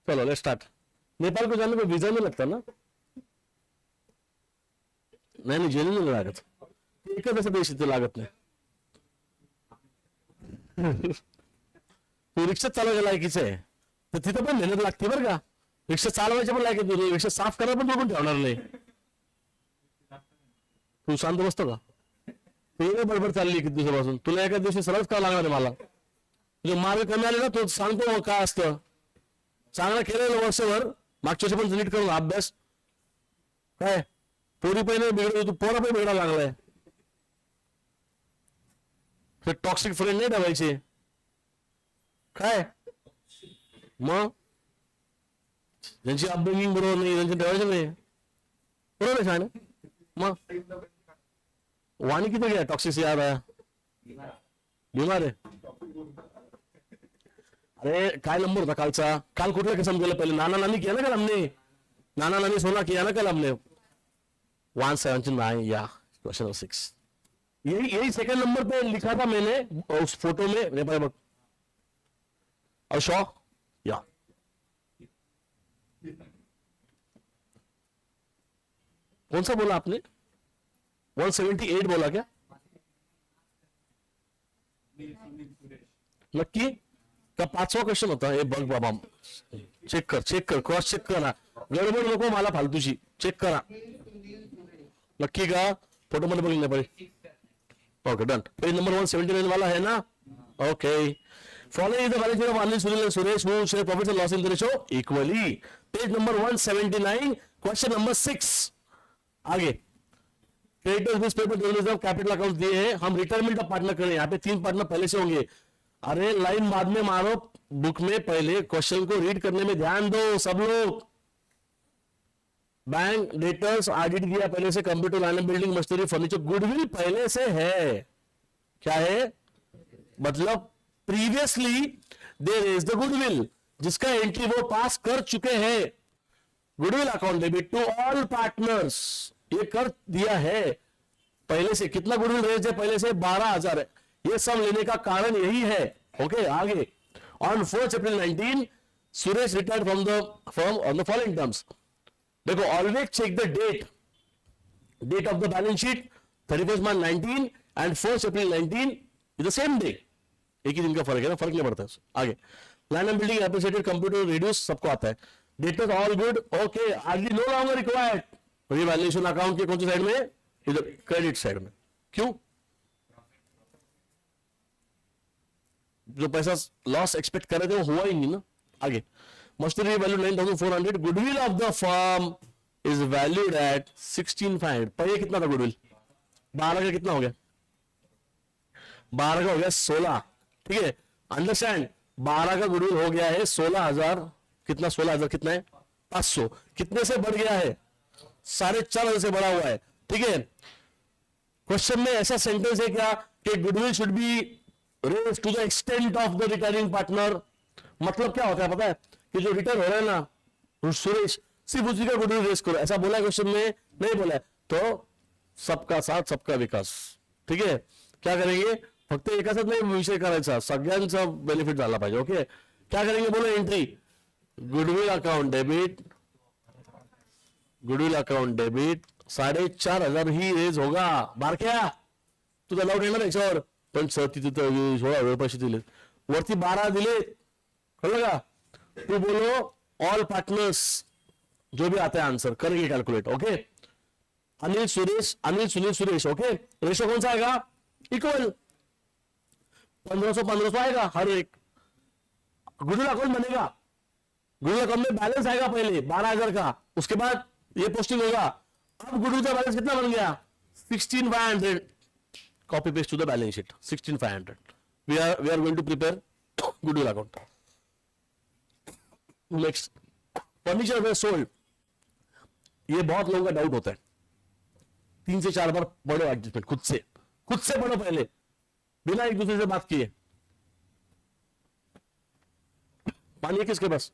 चलो let's start. Nepal को जाने को वीजा नहीं लगता ना? नाही नाही, जेल नाही लागत. एकच असं देश इथे लागत नाही. तू रिक्षा चालवायच्या लायकीचं आहे तर तिथं पण मेहनत लागते बरं का. रिक्षा चालवायच्या पण लायकीत नाही, रिक्षा साफ करायला पण बघून ठेवणार नाही. तू शांत बसतो का? तुला बडबड चालली किती दिवसापासून, तुला एका दिवशी सरळच करावं लागणार आहे. मला तुझे मार्ग कमी आले ना, तो सांगतो मग काय असतं. चांगलं केलेलं वर्षभर, मागच्या वर्षी पण नीट करून अभ्यास. काय पोरी पहिले बिघडतो, तू पोरा पण बिघडायला लागलाय. ते टॉक्सिक फ्रेंड नाही ठेवायचे. काय मग ज्यांची अपब्रिंगिंग बरोबर नाही त्यांची ठेवायचं नाही. बरोबर आहे सांग. मग वाणी किती गया टॉक्सिक से याद आया. बीमार आहे. अरे काय नंबर होता कालचा? काल कुठला कसम केलं पहले? नाना नानी किया ना कल हमने. नाना नानी सोना किया ना कल हमने. 179 या क्वेश्चन 6. यही सेकंड नंबर पे लिखा था मैंने उस फोटो में. और शॉ या कौन सा बोला आपने? 178 बोला क्या? नक्की का पाचवा क्वेश्चन होता? हे बघ बाबा, चेक कर क्रॉस चेक करा. गडबड नको मला फालतूची. चेक करा नक्की का. फोटो मध्ये बघितलं पाहिजे. Okay done. पेज नंबर 179 वाला है ना? Okay. Following is the balance sheet of Anil, Sunil and Suresh who share profits and loss in the ratio equally. Page number 179, question number 6. आगे creditors bills paper journalism capital account दिए हैं. हम retirement का partner करें. यहाँ पे 3 partner पहले से होंगे. अरे लाइन बाद में मारो, बुक में पहले क्वेश्चन को रीड करने में ध्यान दो सब लोग. बैंक डेटर्स ऑडिट दिया पहले से. Computer line building machinery furniture goodwill पहले से है. क्या है मतलब? Previously there is the goodwill जिसका एंट्री वो पास कर चुके हैं. Goodwill account debit to all partners, ये कर दिया है पहले से. कितना गुडविल रेज है पहले से? 12,000 है. ये सब लेने का कारण यही है. ओके आगे. On 4 April 19 Suresh retired from the firm on the following terms. देखो always check the date of the balance sheet 31 March 19 and 4 April 19 is the same day. एक ही दिन का फर्क है ना, फर्क नहीं पड़ता है. आगे land and building appreciated computer reduce सबको आता है. Debtors all good. ओके आगे no longer required. Revaluation account के कौन सी साइड में? इधर क्रेडिट साइड में. क्यों? जो पैसा लॉस एक्सपेक्ट कर रहे थे वो हुआ ही नहीं ना. आगे machinery value 9,400. Goodwill of the firm is valued at 16,500. पहले कितना था गुडविल? 12 का कितना हो गया? 12 का हो गया 16. ठीक है अंडरस्टैंड. 12 का गुडविल हो गया है 16,000. कितना? 16,000 कितना है? 500. कितने से बढ़ गया है? 4,500 से बढ़ा हुआ है. ठीक है. क्वेश्चन में ऐसा सेंटेंस है क्या कि goodwill should be raise to the extent of the retiring partner. मतलब क्या होता है पता है? कि जो रिटायर हो रहे हैं ना सुरेश, सिर्फ उसी का गुडविल रेज करो. ऐसा बोला है क्वेश्चन में? नहीं बोला है. तो सबका साथ सबका विकास. ठीक है क्या करेंगे? फक्त एकाच नाही विषय करायचा, सगळ्यांचा बेनिफिट झाला पाहिजे. ओके क्या करेंगे बोलो? Entry goodwill account debit. Goodwill account debit 4,500 ही रेज होगा. बारक्या तुझा लाऊड येणार याच्यावर. पण सर तिथे 16,000 पैसे दिले, वरती 12 दिले. कळलं का? तू बोलो ऑल पार्टनर्स जो भी आता है आंसर करेंगे calculate. Okay Anil Suresh, Anil Sunil Suresh. Okay ratio कौन सा आएगा? इक्वल. 1,500 आएगा हर एक. गुडविल अकाउंट बनेगा. गुडविल अकाउंट में बैलेंस आएगा पहले 12,000 का, उसके बाद ये पोस्टिंग होगा. अब गुडविल का बैलेंस कितना बन गया? 16,500. Copy paste to the balance sheet 16,500. We are going to prepare goodwill account. Next furniture were sold. ये बहुत लोगों का डाउट होता है. 3 से 4 बार पढ़ो एडजस्टमेंट खुद से पढ़ो पहले बिना एक दूसरे से बात किए. पानी है किसके पास?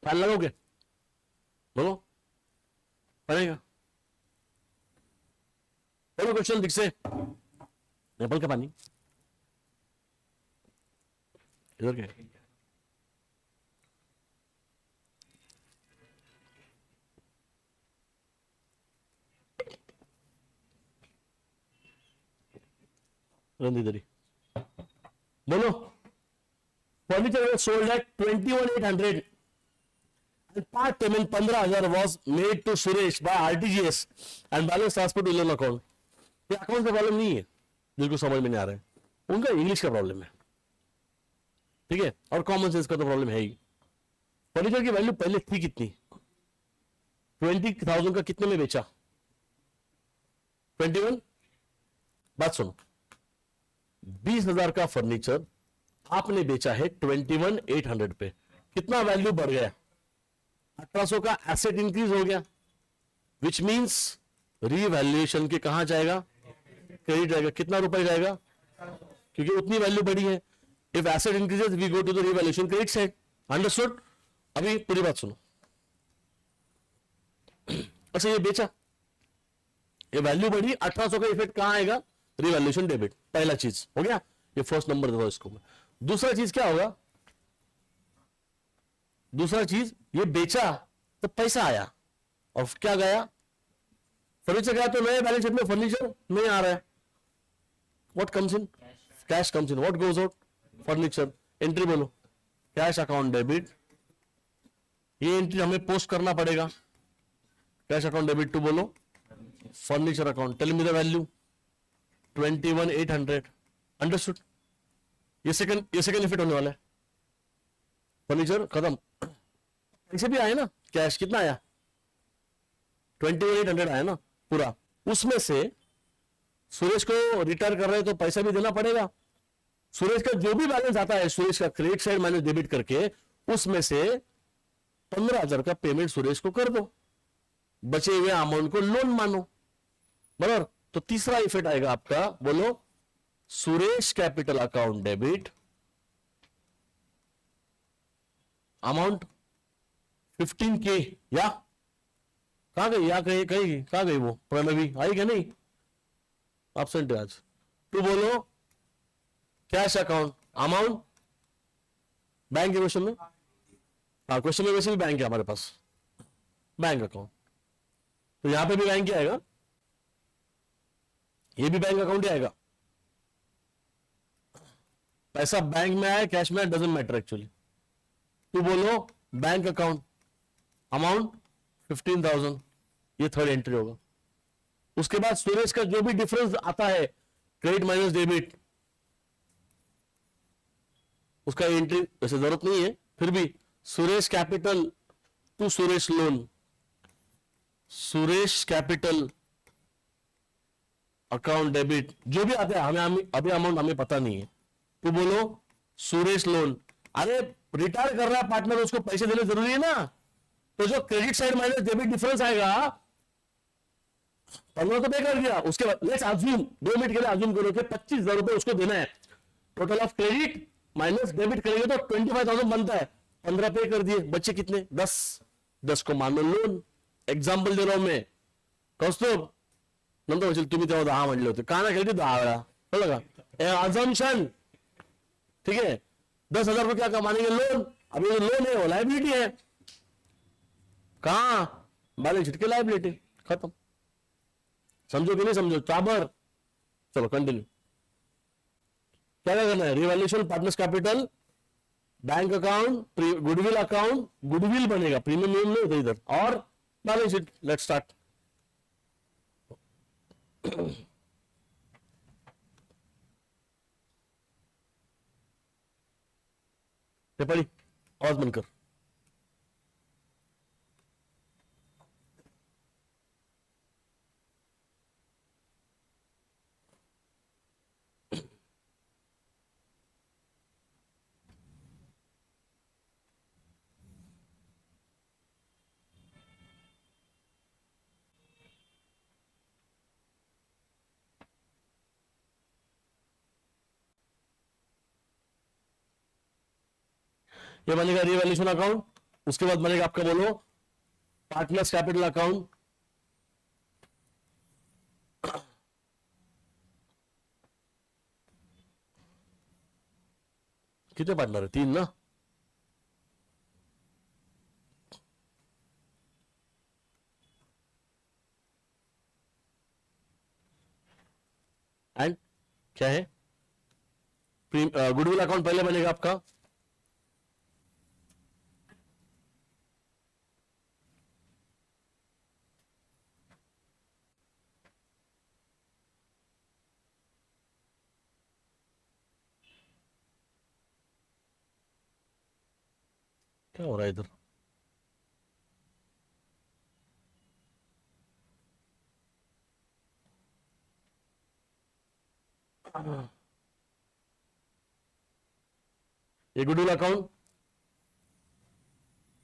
फैन लगाओगे? बोलो, पड़ेगा। बोलो क्वेश्चन दिख से, नेपाल का पानी इधर क्या? रंधीधरी बोलो, furniture sold at 21,800 and part payment 15,000 was made to Suresh by RTGS and balance transfer to loan account. ये अकाउंट का प्रॉब्लम नहीं है जिनको समझ में नहीं आ रहा है, उनका इंग्लिश का प्रॉब्लम है, ठीक है, और कॉमन सेंस का तो प्रॉब्लम है ही। फर्नीचर की वैल्यू पहले थी कितनी? 20,000 का कितने में बेचा? 21। बात सुनो, 20,000 का फर्नीचर आपने बेचा है 21,800 पे, कितना वैल्यू बढ़ गया? 1,800 का एसेट इंक्रीज हो गया, विच मींस रीवैल्यूएशन के कहां जाएगा? क्रेडिट जाएगा। कितना रुपए जाएगा? क्योंकि उतनी वैल्यू बढ़ी है। If asset increases we go to the revaluation credit side. Understood? अभी पूरी बात सुनो। अच्छा, ये बेचा, ये वैल्यू बढ़ी, 1,800 का इफेक्ट कहां आएगा? Revaluation debit. पहला चीज हो गया, ये फर्स्ट नंबर दो इसको। दूसरा चीज क्या होगा? दूसरा चीज, ये बेचा तो पैसा आया और क्या गया? फर्नीचर गया, तो नए बैलेंस शीट में फर्नीचर नहीं आ रहा है। What comes in? Cash comes in. What goes out? Furniture. Entry बोलो, कैश अकाउंट डेबिट। ये एंट्री हमें पोस्ट करना पड़ेगा। कैश अकाउंट डेबिट टू बोलो furniture account. Tell me the value 21,800। Understood? ये सेकंड इफेक्ट होने वाला है। फर्नीचर खत्म, इसे भी आया ना कैश, कितना आया? 21,800 आया ना पूरा। उसमें से सुरेश को रिटर्न कर रहे हैं तो पैसा भी देना पड़ेगा। सुरेश का जो भी बैलेंस आता है, सुरेश का क्रेडिट साइड माइनस डेबिट करके, उसमें से 15,000 का पेमेंट सुरेश को कर दो, बचे हुए अमाउंट को लोन मानो। बराबर? तो तीसरा इफेक्ट आएगा आपका, बोलो Suresh capital account debit amount 15K। या कहां गई? या कहां गई वो प्रणवी? आई क्या? नहीं, एब्सेंट है आज। तो बोलो कैश अकाउंट अमाउंट, बैंक के क्वेश्चन में, हाँ क्वेश्चन में वैसे भी बैंक है हमारे पास, बैंक अकाउंट। तो यहां पे भी बैंक ही आएगा, ये भी बैंक अकाउंट ही आएगा। पैसा बैंक में आए कैश में, डजंट मैटर एक्चुअली। तो बोलो बैंक अकाउंट अमाउंट 15,000, ये थर्ड एंट्री होगा। उसके बाद सुरेश का जो भी डिफरेंस आता है क्रेडिट माइनस डेबिट, उसका एंट्री वैसे जरूरत नहीं है, फिर भी Suresh capital to Suresh loan, Suresh capital account debit, जो भी आता है, हमें अभी अमाउंट हमें पता नहीं है। तो बोलो सुरेश लोन। अरे रिटायर कर रहा है पार्टनर, उसको पैसे देने जरूरी है ना, तो जो credit side minus debit difference आएगा, 15 तो पे कर दिया, उसके बाद लेट्स अज्यूम, 2 मिनट के लिए अज्यूम करो कि 25,000 रुपए उसको देना है। Total of credit minus debit करेंगे तो 25,000 बनता है, 15 पे कर दिए, बच्चे कितने? 10 को मान लो लोन। एक्झाम्पल दे रहा हूं मैं, कौस्तुभ नंतर होईल तुम्ही तेव्हा 10 म्हणले होते, का नाही केली 10 वेळा, कळलं का? अजम्पशन, ठीक है। 10,000 रुपये क्या कमाएंगे? लोन। अभी जो लोन है वो लाइबिलिटी है, कहां? बैलेंस शीट की लाइबिलिटी, खत्म। समझो कि नहीं समझो? चाबर। चलो कंटिन्यू। क्या करना है? Revaluation, partners capital, bank account, goodwill account, goodwill बनेगा, प्रीमियम नहीं होता इधर, और बैलेंस शीट। Let's start. पढ़ी, आवाज बंद कर। ये बनेगा रिवैल्यूएशन अकाउंट, उसके बाद बनेगा आपका, बोलो, पार्टनर्स कैपिटल अकाउंट। कितने पार्टनर है? 3 ना। एंड क्या है? गुडविल अकाउंट पहले बनेगा आपका, क्या हो रहा है इधर? ये गुडविल अकाउंट,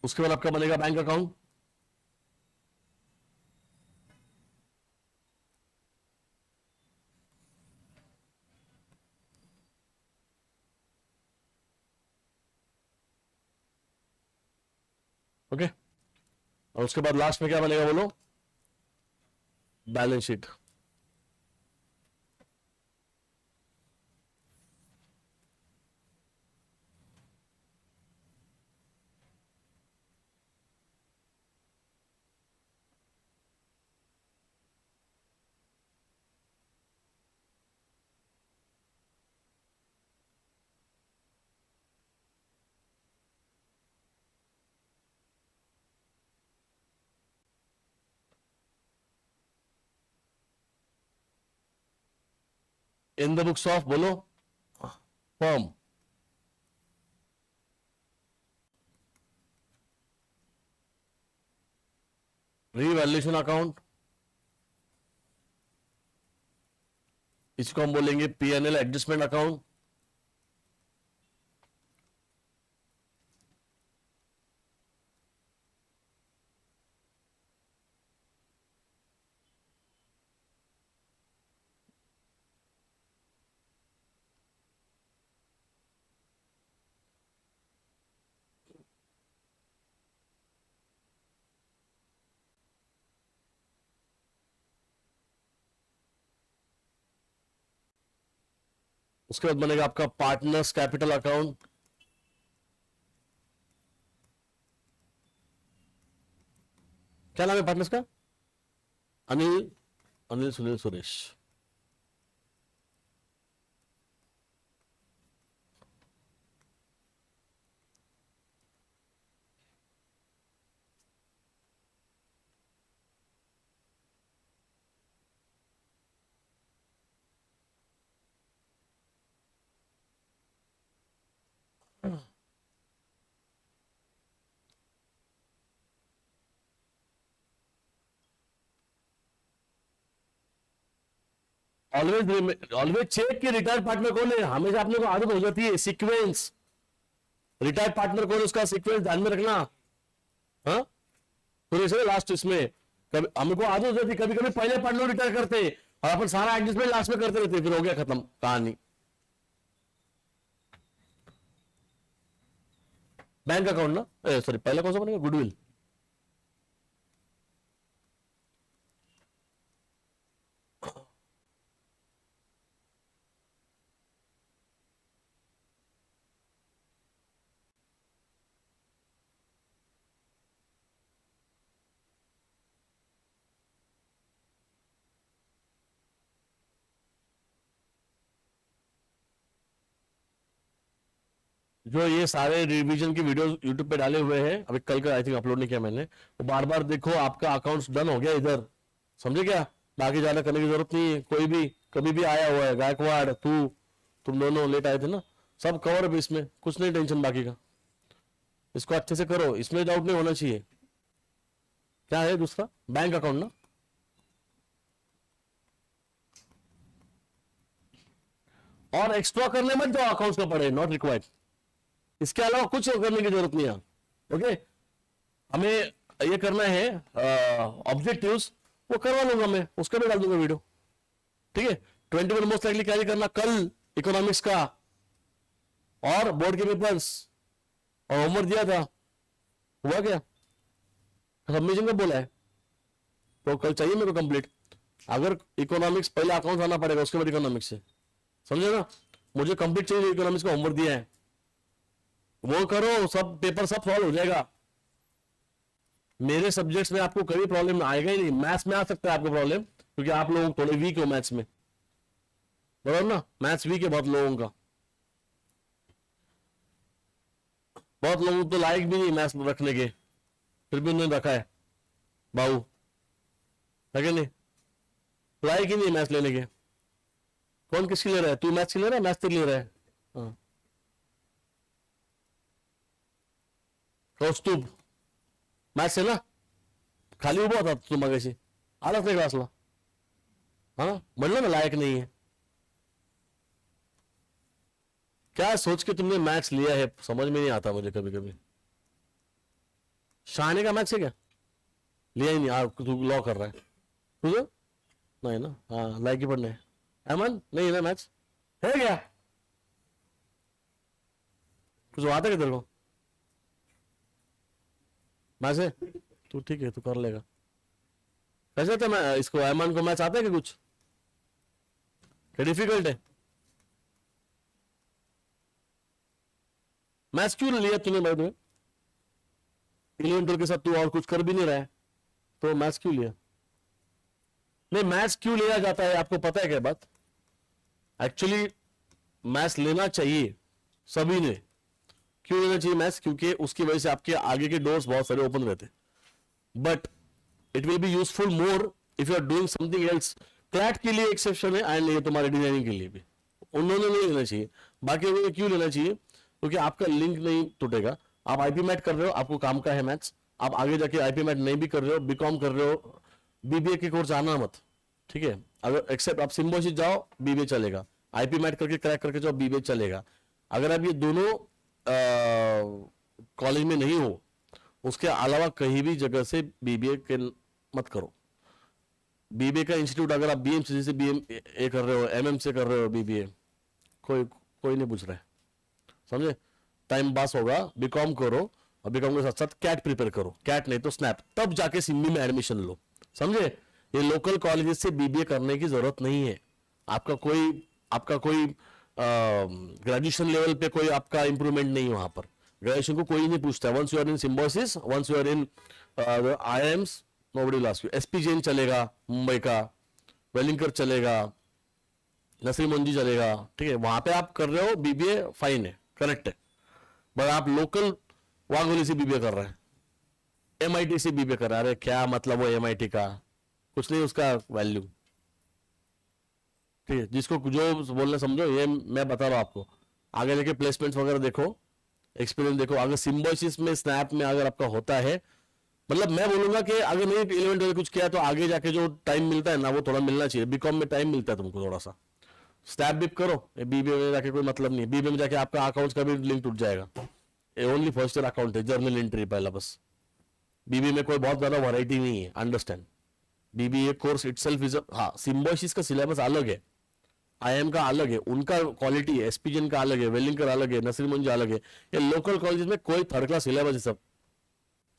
उसके बाद आपका बनेगा बैंक अकाउंट। ओके, और उसके बाद लास्ट में क्या बनेगा, बोलो, balance sheet. In the books of, बोलो, फर्म। रीवैल्यूएशन अकाउंट, इसको हम बोलेंगे पीएनएल एडजस्टमेंट अकाउंट। उसके बाद बनेगा आपका पार्टनर्स कैपिटल अकाउंट। क्या नाम है पार्टनर्स का? अनिल, अनिल, सुनील, सुरेश। ऑलवेज चेक कि रिटायर्ड पार्टनर कौन है। हमेशा अपने को आदत हो जाती है सीक्वेंस, रिटायर्ड पार्टनर कौन है उसका सीक्वेंस ध्यान में रखना। हाँ, तो इसे लास्ट इसमें कभी हमको आदत हो जाती, कभी कभी पहले पार्टनर रिटायर करते और अपन सारा एडजस्टमेंट लास्ट में करते रहते, फिर हो गया खत्म कहानी। बैंक अकाउंट ना, सॉरी, पहले कौन सा बनेगा? गुडविल। जो ये सारे रिवीजन की वीडियो यूट्यूब पे डाले हुए हैं, अभी कल का आई थिंक अपलोड नहीं किया मैंने, वो बार बार देखो, आपका अकाउंट डन हो गया इधर, समझे क्या? बाकी ज्यादा करने की जरूरत नहीं है। कोई भी कभी भी आया हुआ है, गायकवाड़, तुम दोनों लेट आए थे ना, सब कवर है इसमें, कुछ नहीं टेंशन बाकी का। इसको अच्छे से करो, इसमें डाउट नहीं होना चाहिए। क्या है दूसरा? बैंक अकाउंट ना, और एक्स्ट्रा करने मत जाओ अकाउंट्स का पड़े, नॉट रिक्वायर्ड। इसके अलावा कुछ करने की जरूरत नहीं है। ओके, हमें ये करना है ऑब्जेक्टिव्स, वो करवा लूंगा मैं, उसका भी डाल दूंगा वीडियो। ठीक है, 21 मोस्ट लाइकली कैरी करना कल, इकोनॉमिक्स का और बोर्ड के पेपर्स और होमवर्क दिया था, हुआ क्या? सबमिशन का बोला है तो कल चाहिए मेरे को कंप्लीट। अगर इकोनॉमिक्स पहले अकाउंट्स आना पड़ेगा, उसके बाद इकोनॉमिक्स से, समझे ना? मुझे कंप्लीट चाहिए, इकोनॉमिक्स का होमवर्क दिया है वो करो, सब पेपर सब सॉल्व हो जाएगा। मेरे सब्जेक्ट्स में आपको कभी प्रॉब्लम आएगा ही नहीं। मैथ्स में आ सकता है आपको प्रॉब्लम, क्योंकि आप लोग थोड़े वीक हो मैथ्स में, बराबर ना? मैथ्स वीक है बहुत लोगों का, बहुत लोगों तो लायक भी नहीं मैथ्स रखने के, फिर भी उन्होंने रखा है बाबू, है कि नहीं? लायक ही नहीं मैथ्स लेने के। कौन किसकी ले रहा है? तू मैथ्स की ले रहा है, मैथ्स तेरी ले रहा है? हाँ। कौस्तुभ मैथ्स है ना, खाली उभा होता तू मगाशी, आलाच नाही क्लासला, हाँ म्हणलं ना लायक नहीं है। क्या सोच के तुमने मैथ्स लिया है, समझ में नहीं आता मुझे कभी कभी। शाने का मैथ्स है क्या? लिया ही नहीं, तू लॉ कर रहा है तुझे? नहीं ना, हाँ लायक ही पढ़ने है। अमन नहीं है ना मैथ्स, है क्या? कुछ आता है क्या तेरे को मैथ्स है? तू ठीक है, तू कर लेगा। कैसे था मैं इसको, अमन को मैथ्स आता है क्या कुछ? क्या डिफिकल्ट है? मैथ्स क्यों लिया तूने? बाद में 11-12 के साथ तू और कुछ कर भी नहीं रहा है, तो मैथ्स क्यों लिया? नहीं, मैथ्स क्यों लिया जाता है आपको पता है क्या बात? एक्चुअली मैथ्स लेना चाहिए सभी ने। क्यों लेना चाहिए मैथ्स? क्योंकि उसकी वजह से आपके आगे के डोर्स बहुत सारे ओपन रहते, but it will be useful more if you are doing something else. CLAT के लिए एक्सेप्शन है एंड ये तुम्हारे डिजाइनिंग के लिए भी उन्होंने नहीं लेना चाहिए। बाकी उन्होंने क्यों लेना चाहिए? क्योंकि आपका लिंक नहीं टूटेगा। आप आईपी मैट कर रहे हो, आपको काम का है मैथ्स, आप आगे जाके आईपी मैट नहीं भी कर रहे हो, बीकॉम कर रहे हो, बीबीए के कोर्स आना मत, ठीक है? अगर एक्सेप्ट आप सिम्बोसिस जाओ बीबीए चलेगा, आईपी मैट करके क्रैक करके जाओ बीबीए चलेगा। अगर आप ये दोनों कॉलेज में नहीं हो, उसके अलावा कहीं भी जगह से बीबीए के मत करो। बीबीए का इंस्टीट्यूट अगर आप बीएमसी से बीएमए कर रहे हो, एमएम से कर रहे हो बीबीए, कोई नहीं पूछ रहा है, समझे? टाइम पास होगा, बीकॉम करो और बीकॉम के साथ साथ कैट प्रिपेयर करो, कैट नहीं तो स्नैप, तब जाके सिम्बी में एडमिशन लो, समझे? ये लोकल कॉलेजेस से बीबीए करने की जरूरत नहीं है। आपका कोई ग्रेजुएशन लेवल पे कोई आपका इंप्रूवमेंट नहीं है वहां पर। ग्रेजुएशन को कोई नहीं पूछता। Once you are in Symbiosis, once you are in IIMs, nobody will ask you. SP Jain चलेगा मुंबई का, वेलिंगकर चलेगा, नसरी मंजी चलेगा, ठीक है? वहां पे आप कर रहे हो बीबीए, फाइन है, करेक्ट है। बट आप लोकल वाघोली से बीबीए कर रहे हैं, एमआईटी से बीबीए कर रहा है, अरे क्या मतलब वो एमआईटी का, कुछ नहीं उसका वैल्यू, ठीक है? जिसको जो बोलना समझो, ये मैं बता रहा हूं आपको। आगे जाके प्लेसमेंट्स वगैरह देखो, एक्सपीरियंस देखो। अगर सिम्बोसिस में स्नैप में अगर आपका होता है, मतलब मैं बोलूंगा कि अगर नहीं 11-12 कुछ किया तो आगे जाके जो टाइम मिलता है ना वो थोड़ा मिलना चाहिए। बीकॉम में टाइम मिलता है तुमको थोड़ा सा, स्टैप बिप करो। बीबीए में जाके कोई मतलब नहीं, बीबीए में जाके आपका अकाउंट्स का भी लिंक टूट जाएगा। ओनली फर्स्ट ईयर अकाउंट है, जर्नल एंट्री पहला बस। बीबीए में कोई बहुत ज्यादा वैरायटी नहीं है, understand? BBA course itself is, हाँ सिम्बोसिस का सिलेबस अलग है, आईएम का अलग है, उनका क्वालिटी है, एसपीजन का अलग है, वेलिंगकर अलग है, नसरी मंजी अलग है। ये लोकल कॉलेजेस में कोई थर्ड क्लास सिलेबस है सब,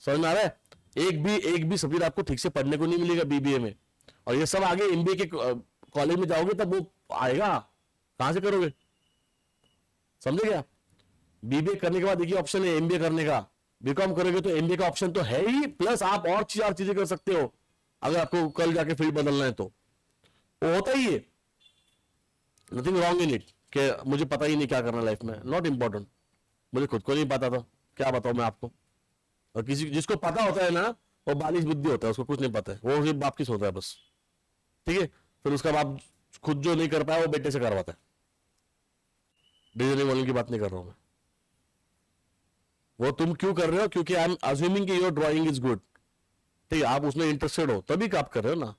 समझ में आ रहा है? एक भी सब्जेक्ट आपको ठीक से पढ़ने को नहीं मिलेगा बीबीए में। और ये सब आगे एमबीए के कॉलेज में जाओगे तब वो आएगा, कहां से करोगे, समझे क्या? बीबीए करने के बाद देखिए ऑप्शन है एमबीए करने का, बीकॉम करोगे तो एमबीए का ऑप्शन तो है ही, प्लस आप और 4 चीजें कर सकते हो अगर आपको कल जाके फील्ड बदलना है तो। वो होता ही है, नथिंग रॉन्ग इन इट कि मुझे पता ही नहीं क्या करना लाइफ में, नॉट इंपॉर्टेंट। मुझे खुद को नहीं पता था, क्या बताऊं मैं आपको? और किसी जिसको पता होता है ना, वो बालिश बुद्धि होता है, उसको कुछ नहीं पता है, वो सिर्फ बाप की सोचता है बस, ठीक है? फिर उसका बाप खुद जो नहीं कर पाया वो बेटे से करवाता है। डिजाइनिंग वालों की बात नहीं कर रहा हूं मैं। वो तुम क्यों कर रहे हो? क्योंकि आई एम अज्यूमिंग कि योर ड्राइंग इज गुड, ठीक है? आप उसमें इंटरेस्टेड हो तभी आप कर रहे हो ना।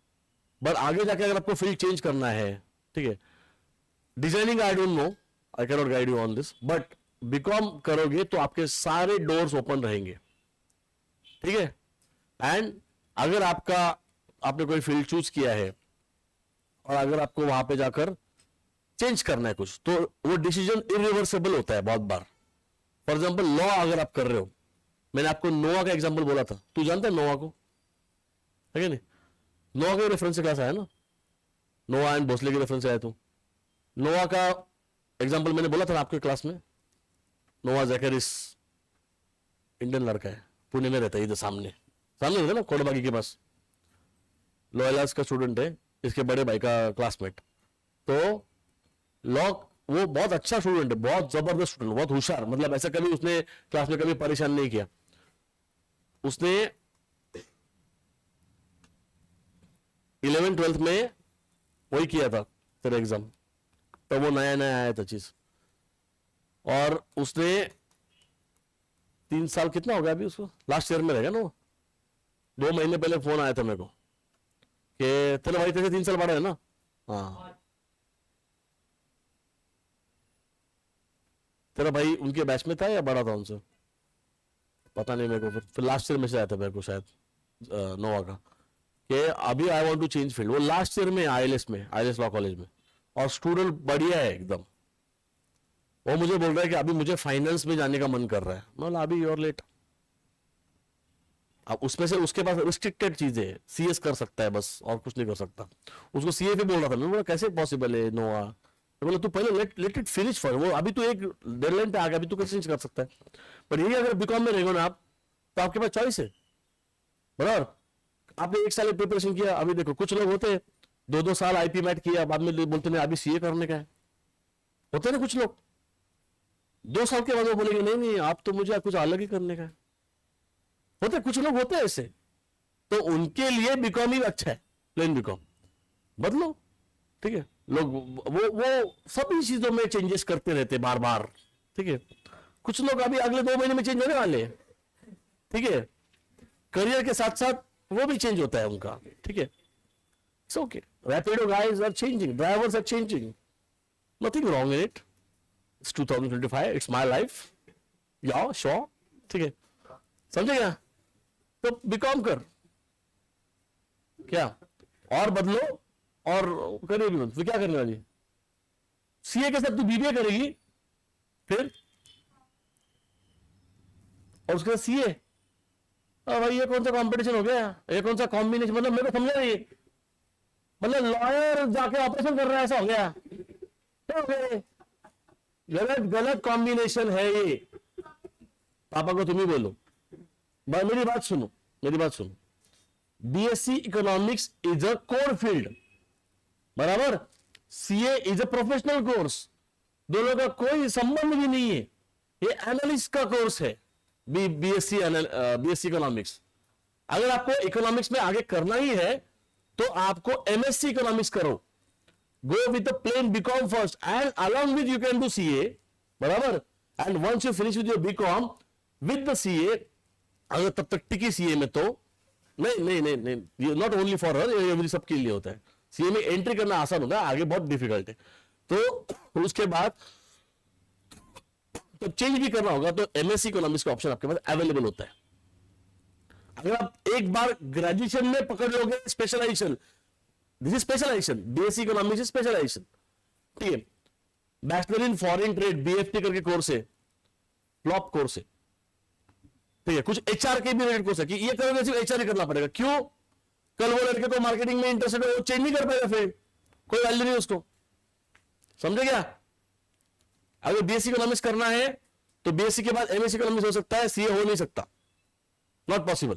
बट आगे जाके अगर आपको फील्ड चेंज करना है, ठीक है, designing I don't know, I can not guide you on this, but BCom करोगे तो आपके सारे डोर्स ओपन रहेंगे, ठीक है? एंड अगर आपने कोई फील्ड चूज किया है और अगर आपको वहां पे जाकर चेंज करना है कुछ, तो वो डिसीजन इरिवर्सिबल होता है बहुत बार। फॉर एग्जाम्पल लॉ अगर आप कर रहे हो, मैंने आपको नोआ का एग्जांपल बोला था, तू जानता है नोआ को, है कि नहीं? नोआ के रेफरेंस से क्लास आया ना, नोआ एंड भोसले के रेफरेंस से आया तू। नोआ का एग्जांपल मैंने बोला था आपके क्लास में। नोआ जैकरिस इंडियन लड़का है, पुणे में रहता है, इधर सामने सामने रहता है ना, कोडबागी के पास। लॉयलास का स्टूडेंट है, इसके बड़े भाई का क्लासमेट। तो लॉ, वो बहुत अच्छा स्टूडेंट है, बहुत जबरदस्त स्टूडेंट, बहुत होशियार, मतलब ऐसा कभी उसने क्लास में कभी परेशान नहीं किया। उसने 11th-12th में वही किया था तेरा एग्जाम, तो वो नया नया आया था चीज। और उसने 3 साल, कितना हो गया अभी उसको, लास्ट ईयर में रहेगा ना वो। 2 महीने पहले फोन आया था मेरे को कि तेरा भाई तेरे 3 साल बड़ा है ना। हाँ, तेरा भाई उनके बैच में था या बड़ा था उनसे, पता नहीं मेरे को। फिर लास्ट ईयर में से आया था मेरे को शायद नोवा का, कि अभी I want to change field. वो लास्ट ईयर में आईएलएस में, आईएलएस लॉ कॉलेज में, और स्टूडेंट बढ़िया है एकदम। वो मुझे बोल रहा है कि अभी मुझे फाइनेंस में जाने का मन कर रहा है। मतलब अभी योर लेट। अब उसमें से उसके पास रिस्ट्रिक्टेड चीजें है, सीएस कर सकता है बस, और कुछ नहीं कर सकता। उसको सीए पे बोल रहा था, मैं बोला कैसे पॉसिबल है नोआ। बोला तू पहले लेट इट फिनिश फॉर, वो अभी तू एक डेडलाइन पे आ गया, अभी तू कैसे चेंज कर सकता है। पर यही अगर बीकॉम में रहेगा ना आप, तो आपके पास चॉइस है, बराबर। आपने 1 साल प्रिपरेशन किया, अभी देखो कुछ लोग होते हैं 2-2 साल आईपी मैट किया, बाद में बोलते हैं अभी सीए करने का है। होते हैं ना कुछ लोग, 2 साल के बाद वो बोलेंगे नहीं नहीं आप तो मुझे कुछ अलग ही करने का है। होते कुछ लोग होते हैं ऐसे, तो उनके लिए बीकॉम ही अच्छा है, प्लेन बीकॉम बदलो, ठीक है। लोग वो सभी चीजों में चेंजेस करते रहते बार बार, ठीक है। कुछ लोग अभी अगले 2 महीने में चेंज होने वाले हैं, ठीक है। करियर के साथ साथ वो भी चेंज होता है उनका, ठीक है। It's okay, Rapido guys are changing, drivers are changing, nothing wrong in it. It's 2025, it's my life, yeah sure, ठीक है, समझे क्या। तो बीकॉम कर, क्या और बदलो, और करिए भी मत, फिर क्या करने वाली। सीए के साथ तू बीबीए करेगी फिर, और उसके बाद सीए। भाई ये कौन सा कंपटीशन हो गया, ये कौन सा कॉम्बिनेशन, मतलब मेरे को समझा नहीं, मतलब लॉयर जाके ऑपरेशन कर रहा है ऐसा हो गया, क्या हो गया। गलत गलत कॉम्बिनेशन है ये। पापा को तुम ही बोलो, मेरी बात सुनो, मेरी बात सुनो। BSc economics is a core field, बराबर। CA is a professional course, दोनों का कोई संबंध भी नहीं है। ये एनालिस्ट का कोर्स है बीएससी इकोनॉमिक्स। अगर आपको इकोनॉमिक्स में आगे करना ही है तो आपको एमएससी इकोनॉमिक्स करो, go with the plain BCom first and along with you can do CA, बराबर। And once you finish with your BCom with the CA, अगर तब तक टिकी सीए में तो नहीं नहीं नहीं नहीं, नॉट ओनली फॉर हर, ये सबके लिए होता है। सीए में एंट्री करना आसान होता है, आगे बहुत डिफिकल्ट है। तो उसके बाद तो चेंज भी करना होगा तो एमएससी इकोनॉमिक्स का ऑप्शन आपके पास अवेलेबल होता है। अगर आप एक बार ग्रेजुएशन में पकड़ लोगे specialisation, this is specialisation, BSc economics specialisation, ठीक है। Bachelor in foreign trade BFT करके कोर्स है, फ्लॉप कोर्स है, ठीक है। कुछ एचआर के भी रिलेटेड कोर्स है कि ये करोगे सिर्फ एचआर ही करना पड़ेगा। क्यों, कल वो लड़के को मार्केटिंग में इंटरेस्टेड है, वो चेंज नहीं कर पाएगा, फिर कोई वैल्यू नहीं उसको, समझे क्या। अगर बीएससी इकोनॉमिक्स करना है तो बीएससी के बाद एमएससी इकोनॉमिक्स हो सकता है, सीए हो नहीं सकता, नॉट पॉसिबल,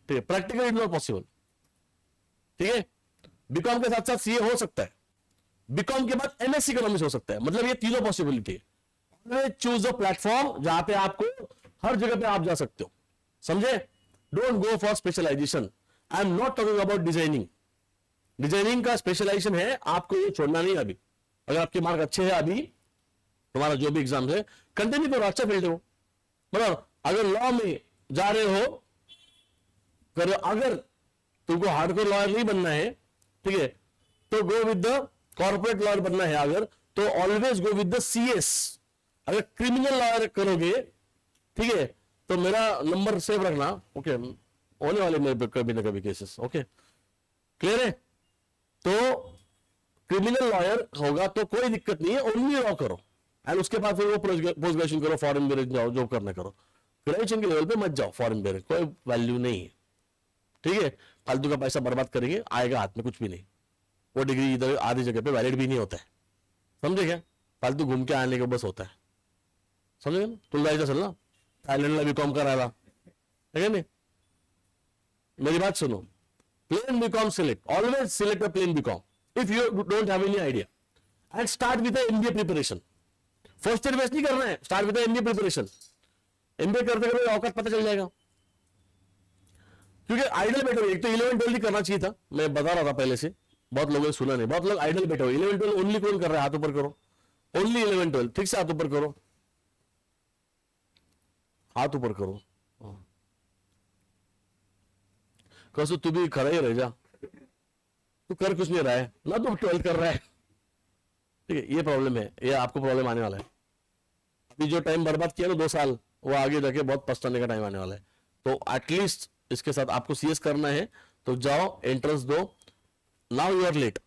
ठीक है। प्रैक्टिकली नॉट पॉसिबल, ठीक है। बीकॉम के साथ साथ सीए हो सकता है, बीकॉम के बाद एमएससी इकोनॉमिक्स हो सकता है, मतलब ये तीनों पॉसिबिलिटी है। चूज अ प्लेटफॉर्म जहां पे आपको हर जगह पे आप जा सकते हो, समझे। Don't go for specialisation. I am not talking about designing, designing का स्पेशलाइजेशन है, आपको ये छोड़ना नहीं अभी। अगर आपके मार्क अच्छे हैं अभी, तुम्हारा जो भी एग्जाम है कंटिन्यू करो, अच्छा फील्ड है वो, बराबर। अगर लॉ में जा रहे हो करो, अगर तुमको हार्डकोर लॉयर नहीं बनना है, ठीक है, तो गो विद द कॉर्पोरेट लॉयर बनना है अगर, तो always go with the CS. अगर क्रिमिनल लॉयर करोगे, ठीक है, तो मेरा नंबर सेव रखना, ओके, होने वाले मेरे कभी ना कभी केसेस, ओके, क्लियर है। तो क्रिमिनल लॉयर होगा तो कोई दिक्कत नहीं है, ओनली लॉ करो, एंड उसके बाद फिर वो पोस्ट ग्रेजुएशन करो, फॉरेन में जाओ, जो करना करो। ग्रेजुएशन के लेवल पे मत जाओ फॉरेन में, कोई वैल्यू नहीं है, ठीक है। फालतू का पैसा बर्बाद करेंगे, आएगा हाथ में कुछ भी नहीं। वो डिग्री इधर आधी जगह पे वैलिड भी नहीं होता है, समझे क्या? फालतू घूम के आने के बस होता है, समझे ना? तुला जायचं असेल ना थायलंडला बीकॉम करायला, है नहीं? मेरी बात सुनो, plain BCom select, always select a plain BCom if you don't have any idea, and start with MBA preparation. First year waste नहीं करना है, start with MBA preparation. MBA करते करते औकात पता चल जाएगा, क्योंकि आइडल बैठे हुए, एक तो 11-12 करना चाहिए था, मैं बता रहा था पहले से, बहुत लोगों ने सुना नहीं, बहुत लोग आइडल बैठे हुए। 11-12 ओनली कौन कर रहा है? हाथ ऊपर करो, ओनली 11-12, ठीक से हाथ ऊपर करो, हाथ ऊपर करो। कसो तू भी खड़ा ही रह जा, तू कर कुछ नहीं रहा है ना, तू 12th कर रहा है, ठीक है। ये प्रॉब्लम है, ये आपको प्रॉब्लम आने वाला है। अभी जो टाइम बर्बाद किया ना 2 साल, वो आगे जाके बहुत पछताने का टाइम आने वाला है। तो एटलीस्ट इसके साथ आपको सीएस करना है तो जाओ, एंट्रेंस दो। Now you are late.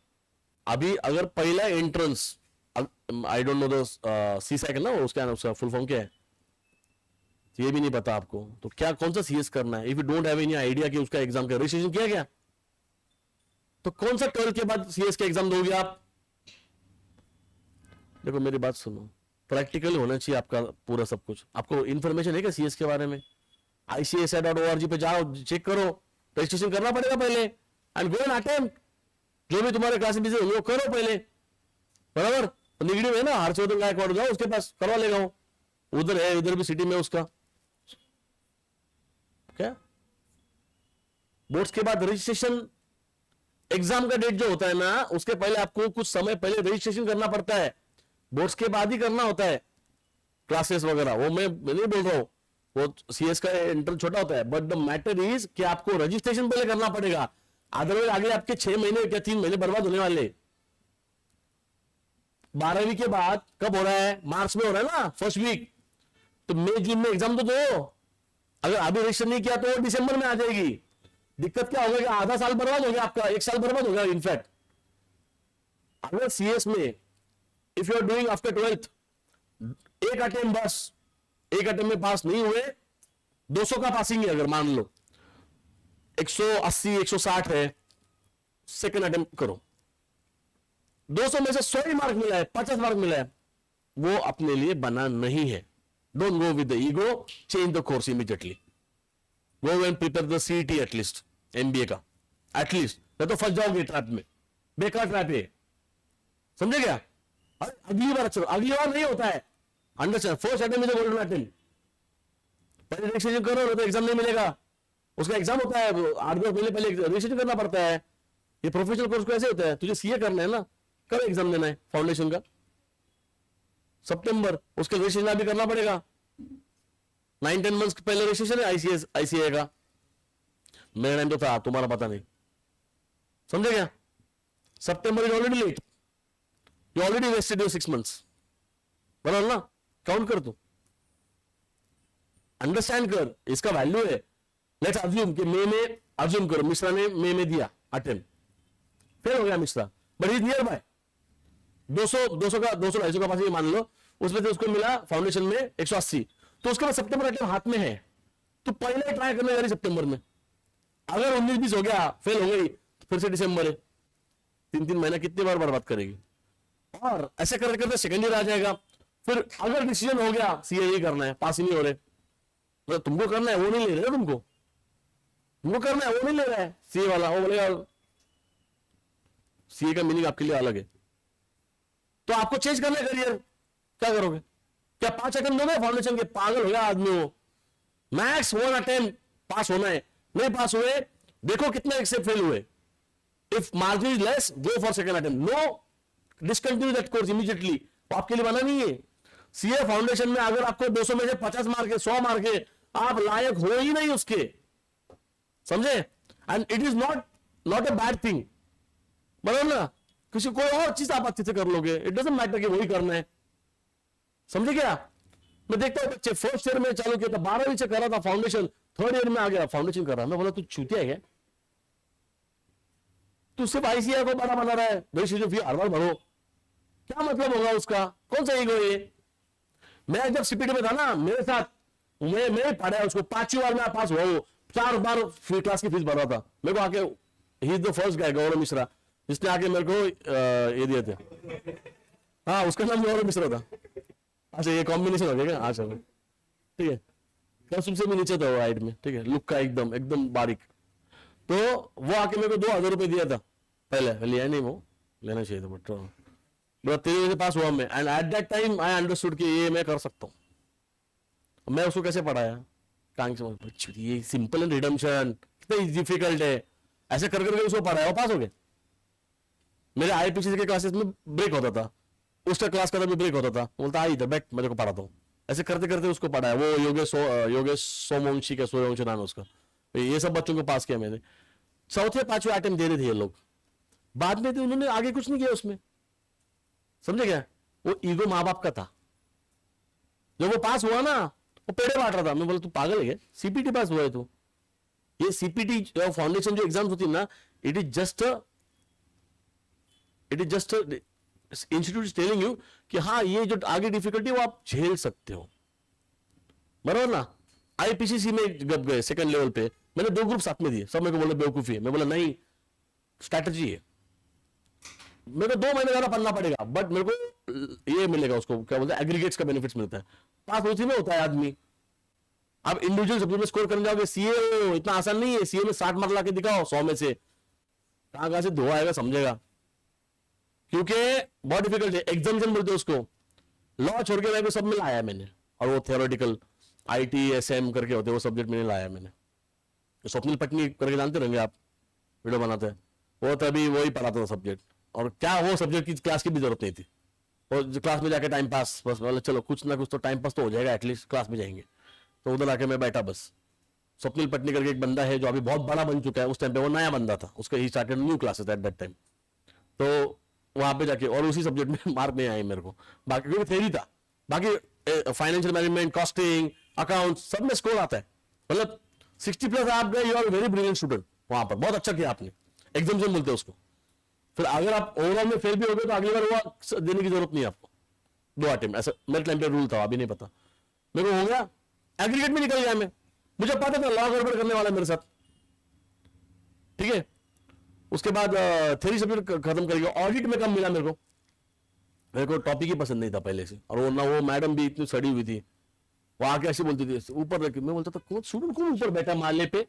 अभी अगर पहला entrance, I don't know the CSAT है ना, उसका फुल फॉर्म क्या है ये भी नहीं पता आपको, तो क्या कौन सा सीएस करना है? If you don't have any idea कि उसका एग्जाम का रजिस्ट्रेशन किया गया, तो कौन सा 12 के बाद सीएस का एग्जाम दोगे आप? देखो मेरी बात सुनो, प्रैक्टिकल होना चाहिए आपका पूरा सब कुछ। आपको इंफॉर्मेशन है क्या सीएस के बारे में? ICSI.org पे जाओ, चेक करो, रजिस्ट्रेशन करना पड़ेगा पहले, एंड गो एंड अटेम्प्ट। जो भी तुम्हारे क्लास में वो करो पहले, बराबर? निगड़ी में ना हर्षवर्धन गायकवाड़ जाओ, उसके पास करवा लेगा वो, उधर है, इधर भी सिटी में उसका। क्या बोर्ड्स के बाद रजिस्ट्रेशन, एग्जाम का डेट जो होता है ना, उसके पहले आपको कुछ समय पहले रजिस्ट्रेशन करना पड़ता है, बोर्ड्स के बाद ही करना होता है क्लासेस वगैरह। वो मैं नहीं बोल रहा हूं, वो सीएस का इंटर छोटा होता है, बट द मैटर इज कि आपको रजिस्ट्रेशन पहले करना पड़ेगा, अदरवाइज आगे आपके 6 महीने या 3 महीने बर्बाद होने वाले। 12वीं के बाद कब हो रहा है? मार्च में हो रहा है ना, फर्स्ट वीक, तो मई जून में एग्जाम तो दो। अगर अभी रजिस्टर नहीं किया तो दिसंबर में आ जाएगी। दिक्कत क्या होगा कि आधा साल बर्बाद हो गया आपका, 1 साल बर्बाद हो गया इनफैक्ट। अगर सीएस में if you are doing after 12th, एक अटेम्प्ट बस, एक अटेम्प्ट में पास नहीं हुए, 200 का पासिंग है, अगर मान लो 180 160 है, सेकंड अटेम्प्ट करो, 200 में से 100 ही मार्क मिला है, 50 मार्क मिला है, वो अपने लिए बना नहीं है। Don't go with the ego, change the course immediately, go and prepare the CET at least, MBA का एटलीस्ट, नहीं तो फंस जाओगे ट्रैप में, बेकार ट्रैप है, समझे क्या? अगली बार चलो, अगली बार नहीं होता है, understand? First attempt is golden attempt, पहले रजिस्ट्रेशन करो, तो एग्जाम नहीं मिलेगा। उसका एग्जाम होता है 8-10 महीने पहले रजिस्ट्रेशन करना पड़ता है। ये प्रोफेशनल कोर्स कैसे होता है? तुझे सीए करना है ना, कब एग्जाम देना है फाउंडेशन का? सितंबर, उसके रजिस्ट्रेशन अभी करना पड़ेगा, 9-10 मंथ्स पहले रजिस्ट्रेशन है आईसीए का। मेरा टाइम तो था, तुम्हारा पता नहीं, समझे क्या? September is already late, you already wasted your 6 months, बराबर ना? काउंट कर तू, अंडरस्टैंड कर, इसका वैल्यू है। लेट्स अज्यूम कि मई में, अज्यूम करो मिश्रा ने मई में दिया अटेम्प्ट, फेल हो गया Mishra, but is near by 200 का 200-250 का पास ये मान लो, उसमें से उसको मिला फाउंडेशन में 180, तो उसके बाद सितंबर अटेम्प्ट हाथ में है, तो पहले ट्राई करने जा रही सितंबर में। अगर 19-20 हो गया, फेल हो गई, तो फिर से दिसंबर है, 3-3 महीना कितनी बार बर्बाद करेगी? और ऐसे करते करते सेकेंड ईयर आ जाएगा। फिर अगर डिसीजन हो गया सीए ही करना है, पास ही नहीं हो रहे, मतलब तुमको करना है, वो नहीं ले रहे, तुमको करना है, वो नहीं ले रहा है सीए वाला, वो बोलेगा सीए का मीनिंग आपके लिए अलग है, तो आपको चेंज करना है करियर, क्या करोगे? क्या 5 अटेम्प्ट दोगे फाउंडेशन के? पागल हो गया आदमी वो, मैक्स 1 अटेम्प्ट पास होना है, नहीं पास हुए, देखो कितने एक्सेप्ट फेल हुए, if margin is less, go for second attempt, no discontinue that course immediately, आपके लिए बना नहीं है। सीए फाउंडेशन में अगर आपको 200 में से 50 मार्क है, 100 मार्क है, आप लायक हो ही नहीं उसके, समझे? And it is not a bad thing, बराबर ना? किसी कोई और चीज आप अच्छे से कर लोगे, इट डजंट मैटर कि वही करना है, समझे क्या? मैं देखता हूं बच्चे फर्स्ट ईयर में चालू किया था, 12वीं से कर रहा था फाउंडेशन, 3rd ईयर में आ गया फाउंडेशन कर रहा है। मैं बोला तू चूतिया है क्या? तू सिर्फ आईसीआई को बड़ा बना रहा है, रजिस्ट्रेशन फी हर बार भरो, क्या मतलब होगा उसका? कौन सा ईगो ये? मैं जब सीपीटी में था ना, मेरे साथ मैं पढ़ा है उसको, 5वीं बार में पास हुआ, वो 4 बार क्लास की फीस भर रहा था। मेरे को आके, he is the first guy, Gaurav Mishra, जिसने आके मेरे को ये दिए थे। हाँ, उसका नाम गौरव मिश्रा था। अच्छा, ये कॉम्बिनेशन हो गया। अच्छा, ठीक है, कसम से भी नीचे था वो हाइट में, ठीक है, लुक का एकदम एकदम बारीक। तो वो आके मेरे को 2000 रुपये दिया था, पहले लिया नहीं, वो लेना चाहिए था, बट तेरे वजह से पास हुआ मैं। And at that time I understood कि ये मैं कर सकता हूँ। मैं उसको कैसे पढ़ाया, ये सिंपल एंड रिडम्पशन कितना डिफिकल्ट है, ऐसे कर करके उसको पढ़ाया, वो पास हो गया। मेरे आईपीसी के क्लासेस में ब्रेक होता था, उसका क्लास का भी ब्रेक होता था, बोलता आ इधर बैठ, मैं को पढ़ाता हूँ। ऐसे करते करते उसको पढ़ाया। वो योगेश सोमवंशी का, सूर्यवंशी नाम है उसका, ये सब बच्चों को पास किया मैंने। चौथे 5वें अटेम्प्ट दे रहे थे ये लोग, बाद में तो उन्होंने आगे कुछ नहीं किया उसमें, समझे क्या? वो ईगो माँ बाप का था। जब वो पास हुआ ना, वो पेड़े बांट रहा था। मैं बोला तू पागल है क्या, सीपीटी पास हुआ है तू? ये सीपीटी फाउंडेशन जो एग्जाम्स होती है ना, it is just institute telling you कि हाँ, ये जो आगे डिफिकल्टी वो आप झेल सकते हो, बराबर ना। आईपीसीसी में जब गए सेकंड लेवल पे, मैंने 2 ग्रुप साथ में दिए, सब मेरे को बोले बेवकूफी है। मैं बोला नहीं, स्ट्रैटेजी है। मेरे को 2 महीने ज्यादा पढ़ना पड़ेगा, बट मेरे को ये मिलेगा, उसको क्या बोलते हैं, एग्रीगेट्स का बेनिफिट्स मिलता है। पास उसी में होता है आदमी। आप इंडिविजुअल सब्जेक्ट में स्कोर करने जाओगे, सीए इतना आसान नहीं है। सीए में 60 मार्क लाके दिखाओ 100 में से, कहां से 2 आएगा समझेगा, क्योंकि बहुत डिफिकल्ट है। एग्जामिनेशन बोलते हैं उसको। लॉ छोड़ के मैं सब में लाया मैंने, और वो थियोरेटिकल आईटी एसएम करके होते वो सब्जेक्ट में लाया मैंने। स्वप्निल पटनी करके जानते रहेंगे आप, वीडियो बनाते हैं, वो तभी वही पढ़ाता था सब्जेक्ट। और क्या वो सब्जेक्ट की क्लास की भी जरूरत नहीं थी, और क्लास में जाके टाइम पास, बस बोले चलो कुछ ना कुछ तो टाइम पास तो हो जाएगा, एटलीस्ट क्लास में जाएंगे। तो उधर आके मैं बैठा बस। स्वप्निल पटनी करके एक बंदा है जो अभी बहुत बड़ा बन चुका है, उस टाइम पे वो नया बंदा था, उसका he started new classes at that time. तो वहां पे जाके, और उसी सब्जेक्ट में मार्क नहीं आए मेरे को, बाकी क्योंकि थ्योरी था। बाकी फाइनेंशियल मैनेजमेंट, कॉस्टिंग, अकाउंट, सब में स्कोर आता है। मतलब 60+ आप गए, you are very brilliant student, वहां पर बहुत अच्छा किया आपने। एग्जामिनेशन बोलते हैं उसको। फिर अगर आप ओवरऑल में फेल भी हो गए तो अगली बार वो देने की जरूरत नहीं है आपको, 2 अटेम्प्ट, ऐसा मेरे टाइम पे रूल था, अभी नहीं पता। मेरे को हो गया, एग्रीगेट में निकल गया मैं। मुझे पता था लॉ गड़बड़ करने वाला है मेरे साथ, ठीक है। उसके बाद थ्योरी सब्जेक्ट खत्म कर गया। ऑडिट में कम मिला मेरे को टॉपिक ही पसंद नहीं था पहले से, और वो मैडम भी इतनी सड़ी हुई थी, वो आके ऐसी बोलती थी ऊपर रख। मैं बोलता था कौन स्टूडेंट कौन ऊपर बैठा माले पे,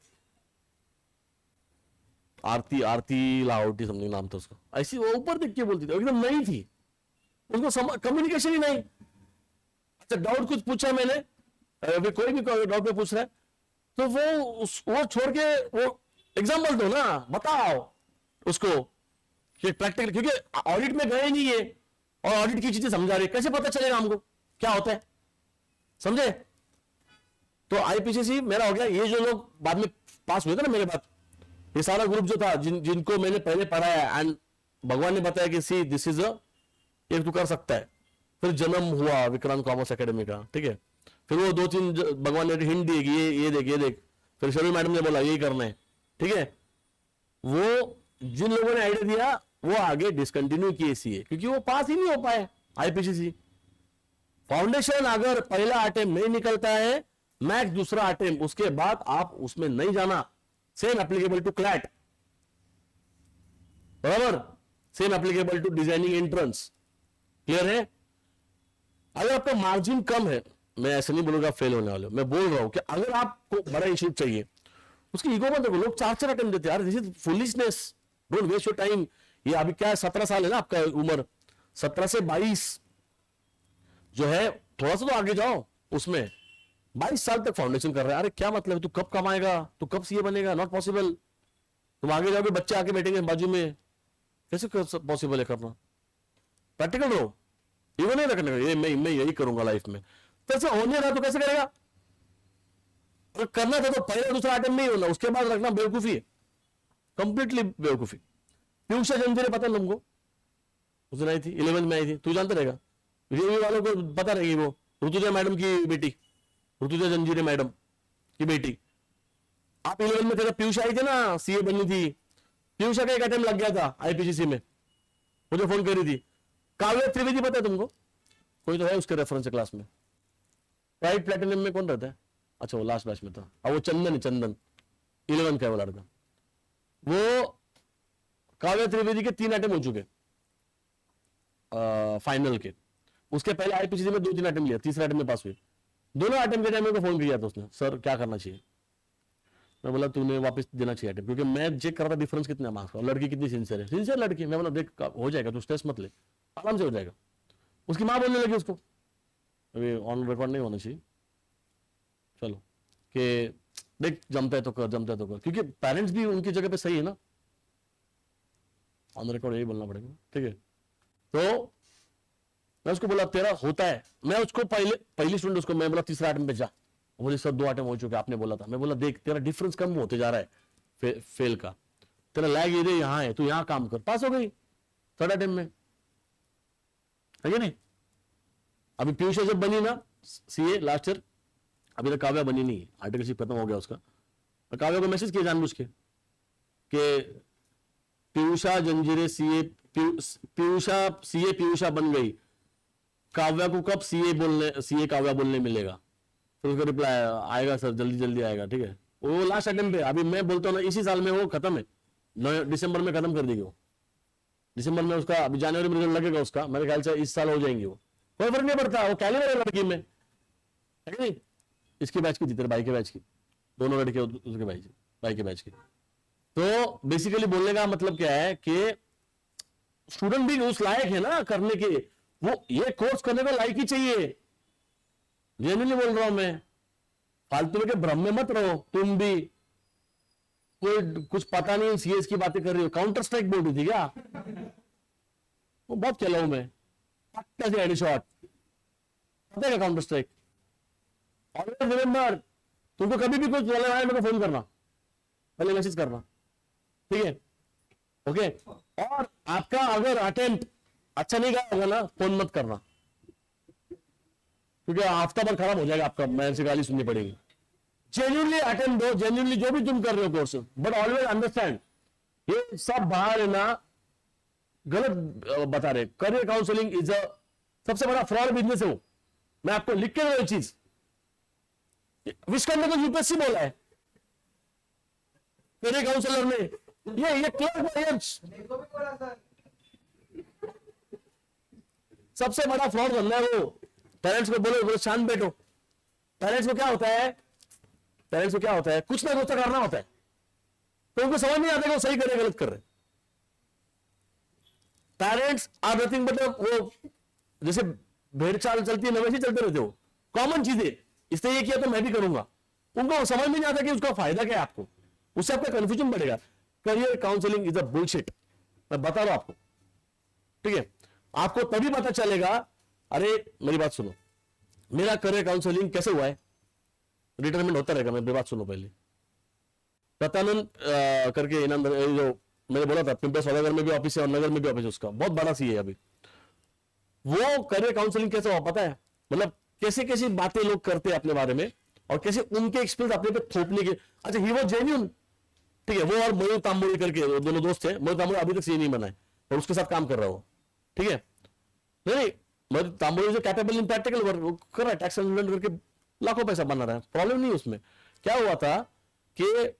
आरती लाहौटी समथिंग नाम था उसका, ऐसी वो ऊपर देख के बोलती थी, एकदम नहीं थी, उसको कम्युनिकेशन ही नहीं। अच्छा, डाउट कुछ पूछा मैंने, कोई भी डाउट में पूछ रहा है, तो वो छोड़ के वो एग्जाम्पल दो ना, बताओ उसको कि प्रैक्टिकल, क्योंकि ऑडिट में गए नहीं है और ऑडिट की चीजें समझा रहे, कैसे पता चलेगा हमको क्या होता है, समझे? तो आईपीसीसी मेरा हो गया। ये जो लोग बाद में पास हुए थे ना मेरे बाद, ये सारा ग्रुप जो था जिनको मैंने पहले पढ़ाया, एंड भगवान ने बताया कि सी दिस इज ये तू कर सकता है। फिर जन्म हुआ विक्रांत कॉमर्स एकेडमी का, ठीक है। फिर वो 2-3 भगवान ने हिंट दी कि ये देख। फिर शर्मी मैडम ने बोला यही करना है, ठीक है। वो जिन लोगों ने आइडिया दिया वो आगे डिसकंटिन्यू किए सीए, क्योंकि वो पास ही नहीं हो पाए आईपीसीसी फाउंडेशन। अगर पहला अटेम्प्ट नहीं निकलता है, मैक्स दूसरा अटेम्प्ट, उसके बाद आप उसमें नहीं जाना। सेम एप्लीकेबल टू क्लैट, बराबर, same applicable to designing entrance. Clear है? अगर आपका मार्जिन कम है, मैं ऐसे नहीं बोलूंगा फेल होने वाले, मैं बोल रहा हूं कि अगर आपको बड़ा इंस्टीट्यूट चाहिए, उसकी ईगो मत देखो। लोग 4-4 अटेम्प्ट देते हैं, this is foolishness, don't waste your time. ये अभी क्या है, 17 साल है ना आपका उम्र, 17 से 22 जो है, थोड़ा सा तो आगे जाओ उसमें। 22 साल तक फाउंडेशन कर रहे हैं, अरे क्या मतलब, तू कब कमाएगा, तू कब सीए बनेगा? Not possible. तुम आगे जाओगे, बच्चे आके बैठेंगे बाजू में, कैसे पॉसिबल है करना? प्रैक्टिकल रहो, ईगो नहीं रखने का, ये मैं यही करूंगा लाइफ में। तो ऐसे होने रहा तो कैसे करेगा? अगर करना था तो पहले दूसरा अटेम्प्ट नहीं होना, उसके बाद रखना बेवकूफी है, कंप्लीटली बेवकूफी। पीयूषा जंजीरे पता है तुमको? उस दिन आई थी, 11th में आई थी, तू जानते रहेगा, रेलवे वालों को पता रहेगी, वो ऋतुजा मैडम की बेटी, ऋतुजा जंजीरे मैडम की बेटी। आप 11th में थे, पीयूषा आई थी ना, सीए बनी थी, पीयूषा का एक अटेम्प्ट लग गया था आईपीसीसी में, मुझे फोन करी थी। काव्य त्रिवेदी पता है तुमको? कोई तो है उसके रेफरेंस क्लास में, वाइट प्लेटिनम में कौन रहता है? अच्छा वो लास्ट बैच में था, अब वो चंदन है, चंदन 11 का है वो लड़का। वो काव्या त्रिवेदी के 3 अटेम्प्ट हो चुके फाइनल के, उसके पहले आईपीसीसी में 2-3 अटेम्प्ट लिया, तीसरा अटेम्प्ट में पास हुई। दोनों अटेम्प्ट के टाइम मेरे को फोन किया था उसने, सर क्या करना चाहिए। मैं बोला तूने वापस देना चाहिए अटेम्प्ट, क्योंकि मैं चेक कर रहा था डिफरेंस कितना मार्क्स का, लड़की कितनी सिंसियर है, सिंसियर लड़की। मैं बोला देख हो जाएगा, तू स्ट्रेस मत ले, आराम से हो जाएगा। उसकी माँ बोलने लगी उसको, अभी ऑन रिकॉर्ड नहीं होना चाहिए, चलो कि देख जमता है तो कर, जमता है तो कर, क्योंकि पेरेंट्स भी उनकी जगह पे सही है ना, ऑन रिकॉर्ड यही बोलना पड़ेगा, ठीक है। तो मैं उसको बोला तेरा होता है, मैं उसको पहली स्टूडेंट उसको मैं बोला तीसरा अटेम्प्ट पे जा, बोले सर 2 अटेम्प्ट हो चुके आपने बोला था। मैं बोला देख तेरा डिफरेंस कम होते जा रहा है फेल का, तेरा लैग ये यहाँ है, तू यहाँ काम कर, पास हो गई 3rd अटेम्प्ट में, है कि नहीं। अभी पीयूष जब बनी ना सीए लास्ट ईयर, अभी तक काव्या बनी नहीं, आर्टिकलशिप खत्म हो गया उसका। मैं काव्या को मैसेज किया जानबूझ के कि पीयूषा जंजीरे सीए, पीयूषा बन गई, काव्या को कब सीए काव्या बोलने मिलेगा। फिर उसका रिप्लाई आएगा सर जल्दी जल्दी आएगा, ठीक है। वो लास्ट अटेम्प्ट पे, अभी मैं बोलता हूँ ना इसी साल में वो खत्म है, दिसंबर में खत्म कर देगी वो, दिसंबर में उसका, अभी जनवरी में रिजल्ट लगेगा उसका, मेरे ख्याल से इस साल हो जाएंगे वो, कोई फर्क नहीं पड़ता, वो कैलिबर है लड़की में, है नहीं। इसकी बैच की थी, तेरे भाई के बैच की, दोनों लड़के उसके भाई के बैच की। तो बेसिकली बोलने का मतलब क्या है कि स्टूडेंट भी उस लायक है ना करने के, वो ये कोर्स करने को लायक ही चाहिए, जेन्युइनली बोल रहा हूं मैं। फालतू के भ्रम में मत रहो, तुम भी कोई कुछ पता नहीं सीएस की बातें कर रही हो, काउंटर स्ट्राइक बोल रही थी क्या, वो बहुत खेला हूं मैं, पक्का से हेडशॉट, पता है काउंटर स्ट्राइक। ऑलवेज रिमेंबर, तुमको कभी भी कुछ बोलना है मेरे को फोन करना, पहले मैसेज करना, ठीक है, ओके। और आपका अगर अटेम्प्ट अच्छा नहीं गया होगा ना, फोन मत करना, क्योंकि हफ्ता भर खराब हो जाएगा आपका, मैं से गाली सुननी पड़ेगी। जेन्युइनली अटेम्प्ट दो, जेन्युइनली जो भी तुम कर रहे हो कोर्स, बट ऑलवेज अंडरस्टैंड ये सब बाहर है ना गलत बता रहे। करियर काउंसलिंग इज अ सबसे बड़ा फ्रॉड बिजनेस है वो, मैं आपको लिख के दो चीज, विश्वकर्मा को यूपीएससी बोला है करियर काउंसलर ने, ये क्लर्क सबसे बड़ा फ्रॉड बनना है वो। पेरेंट्स को बोलो शांत बैठो, पेरेंट्स को क्या होता है, कुछ ना कुछ तो करना होता है, तो उनको समझ नहीं आता कि वो सही कर रहे गलत कर रहे। पेरेंट्स आर नथिंग बट वो जैसे भेड़ चाल चलती है ना वैसे चलते रहते हो, कॉमन चीजें, इसने ये किया तो मैं भी करूंगा, उनको समझ में नहीं आता कि उसका फायदा क्या है आपको, उससे आपका कंफ्यूजन बढ़ेगा। Career counselling is a bullshit, मैं बता रहा हूं आपको, ठीक है। आपको तभी पता चलेगा, अरे मेरी बात सुनो, मेरा करियर काउंसलिंग कैसे हुआ है, रिटायरमेंट होता रहेगा, मेरी बात सुनो पहले। सतानंद करके इनाम जो मैंने बोला था, पिंपल सौदागर में भी ऑफिस है और नगर में भी ऑफिस है उसका, बहुत बड़ा सी है अभी। वो करियर काउंसलिंग कैसे हुआ पता है, मतलब कैसे कैसी बातें लोग करते हैं अपने बारे में, और कैसे उनके एक्सपीरियंस अपने पे थोपने के। अच्छा ही वॉज जेन्यून, ठीक है, वो और मयूर तांबोली करके दोनों दोस्त थे, मयूर तांबोली अभी तक सीए नहीं बना है और उसके साथ काम कर रहा हो, ठीक है। नहीं मयूर तांबोली जो कैपेबल इन प्रैक्टिकल वर्क कर रहा है, टैक्स करके लाखों पैसा बना रहा है, प्रॉब्लम नहीं उसमें। क्या हुआ था कि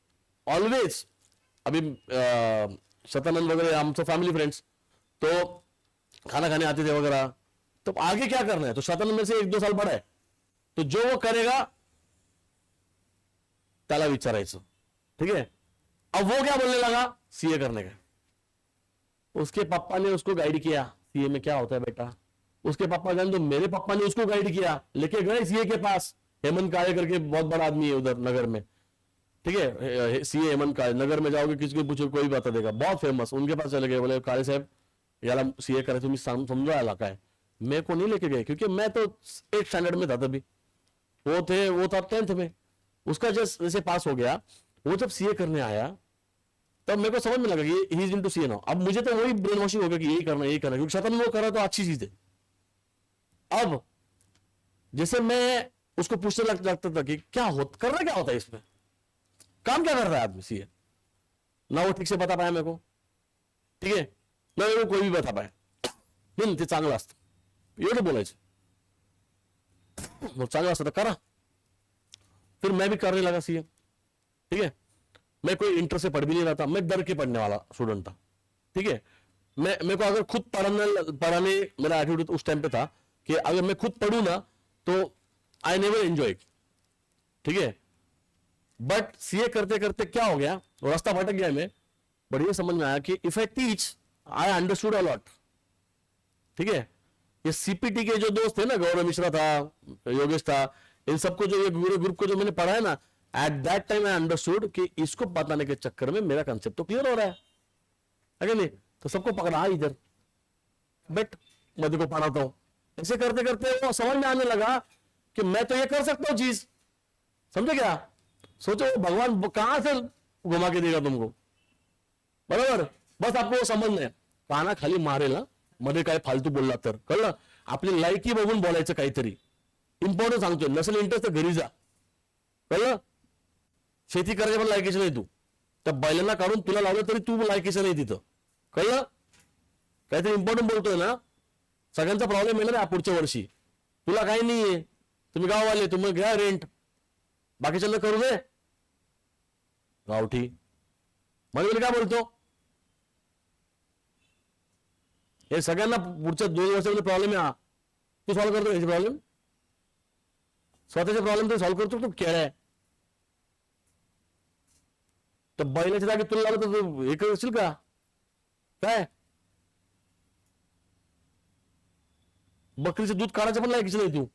ऑलवेज अभी सतानंद वगैरह हम तो फैमिली फ्रेंड्स, तो खाना खाने आते थे वगैरह, तो आगे क्या करना है, तो सतानंद में से 1-2 साल बड़ा है, तो जो वो करेगा त्याला विचारायचं, ठीक है। अब वो क्या बोलने लगा सीए करने का, उसके पापा ने उसको गाइड किया सीए में क्या होता है बेटा, उसके पापा जान तो मेरे पापा ने उसको गाइड किया, लेके गए सीए के पास, हेमंत काळे करके बहुत बड़ा आदमी है उधर नगर में, ठीक है, सीए हेमंत काळे, नगर में जाओगे किसी को पूछो कोई बता देगा, बहुत फेमस, उनके पास चले गए, बोले काळे साहब याला सीए करे तुम्ही समझो आला काय, मेरे को नहीं लेके गए क्योंकि मैं तो 8th स्टैंडर्ड में था तभी, वो था 10th में, उसका जैसे पास हो गया, वो जब सीए करने आया तब मेरे को समझ में लगा कि he is into CA now. अब मुझे तो वही ब्रेन वॉशिंग हो गया कि यही करना क्योंकि शतन वो कर रहा तो अच्छी चीज है। अब जैसे मैं उसको पूछने लगता था कि करना क्या होता है इसमें, काम क्या कर रहा है आदमी सीए, ना वो ठीक से बता पाया मेरे को, ठीक है, ना मेरे को कोई भी बता पाया, ते चांगलं असतं एवढं बोलायचं, मग चांगलं असतं तर करा, फिर मैं भी करने लगा सीए, ठीक है। मैं कोई इंटरेस्ट से पढ़ भी नहीं रहा था, मैं डर के पढ़ने वाला स्टूडेंट था, ठीक है। मेरे को अगर खुद पढ़ाने मेरा एटीट्यूड उस टाइम पे था कि अगर मैं खुद पढ़ू ना तो आई नेवर एंजॉय, ठीक है। बट सीए करते करते क्या हो गया, रास्ता भटक गया मैं, बट ये समझ में आया कि if I teach I understood a lot, ठीक है। ये सीपीटी के जो दोस्त थे ना, गौरव मिश्रा था, योगेश था, इन सबको जो ये ग्रुप को जो मैंने पढ़ा है ना, at that time I understood कि इसको बताने के चक्कर में मेरा कंसेप्ट तो क्लियर हो रहा है नहीं, तो सबको पकड़ा इधर बट मध्य को पढ़ाता हूं। ऐसे करते करते वो समझ में आने लगा कि मैं तो ये कर सकता हूं चीज, समझे क्या। सोचो भगवान कहां से घुमा के देगा तुमको, बरोबर। बस आपको समजणं आहे, काना खाली मारेल ना, मध्ये काय फालतू बोलला तर, कळलं। आपली लायकी बघून बोलायचं काहीतरी, इम्पॉर्टंट सांगतोय, नसेल इंटरेस्ट तर घरी जा, कळलं। शेती करायची पण लायकीचं नाही तू, त्या बैलांना काढून तुला लावलं तरी तू लायकीचं नाही तिथं, कळलं। काहीतरी इम्पॉर्टंट बोलतोय ना, सगळ्यांचा प्रॉब्लेम येणार आहे पुढच्या वर्षी, तुला काही नाहीये, तुम्ही गाववाले तुम्ही घ्या रेंट, बाकीच्यांना करू दे गावठी। म्हणजे काय बोलतो, हे सगळ्यांना पुढच्या 2 वर्षामध्ये प्रॉब्लेम आहे, तू सॉल्व्ह करतो याचे प्रॉब्लेम, स्वतःचे प्रॉब्लेम तू सॉल्व्ह करतो, तू खेळ आहे। तर बैलाच्या जागी तुला लावलं तर तू हे करशील का काय, बकरीचं दूध काढायचं पण लायकीच नाही तू,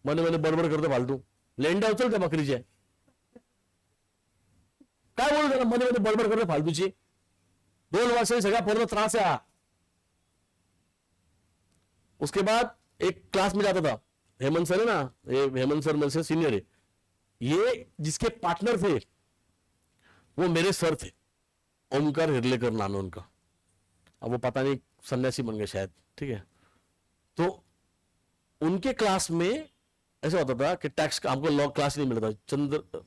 मने मने बडबड करतो फालतू, लेंड्या उचल त्या बकरीचे, काय बोलू त्याला, मध्ये मध्ये बडबड करतो फालतूची। 2 वर्ष सगळा पूर्ण त्रास है। उसके बाद एक क्लास में जाता था, हेमंत सर है ना, ये हेमंत सर मेरे से सीनियर है, ये जिसके पार्टनर थे वो मेरे सर थे, ओमकार हिरलेकर नाम है उनका, अब वो पता नहीं सन्यासी बन गए शायद, ठीक है। तो उनके क्लास में ऐसा होता था कि टैक्स का हमको लॉ क्लास नहीं मिलता, चंद्र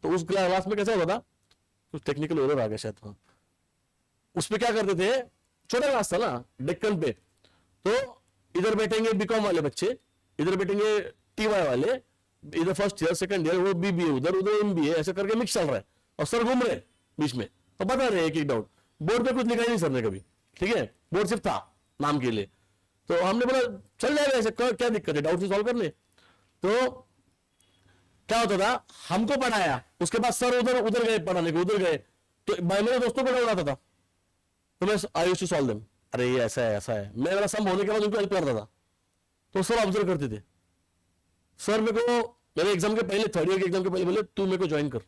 तो उस क्लास में कैसा होता था, कुछ टेक्निकल एरर आ गया शायद, हाँ। उसमें क्या करते थे, छोटा क्लास था ना डेक्कन पे, तो इधर बैठेंगे बीकॉम वाले बच्चे, इधर बैठेंगे टीवाई वाले, इधर फर्स्ट ईयर सेकंड ईयर, वो बीबीए उधर उधर एमबीए, ऐसे करके मिक्स चल रहा है, और सर घूम रहे बीच में तो बता रहे एक एक डाउट, बोर्ड पे कुछ लिखा ही नहीं सर ने कभी, ठीक है, बोर्ड सिर्फ था नाम के लिए। तो हमने बोला चल जाएगा ऐसे, क्या दिक्कत है डाउट सॉल्व करने। तो क्या होता था, हमको पढ़ाया, उसके बाद सर उधर उधर गए पढ़ाने को, उधर गए, तो मेरे दोस्तों को डाउट आता था, तो मैं I used to solve them, अरे ये ऐसा है ऐसा है, मैं मेरा सम होने के बाद उनको हेल्प करता था, तो सर ऑब्जर्व करते थे। सर मेरे को मेरे एग्जाम के पहले, 3rd ईयर के एग्जाम के पहले बोले तू मेरे को ज्वाइन कर,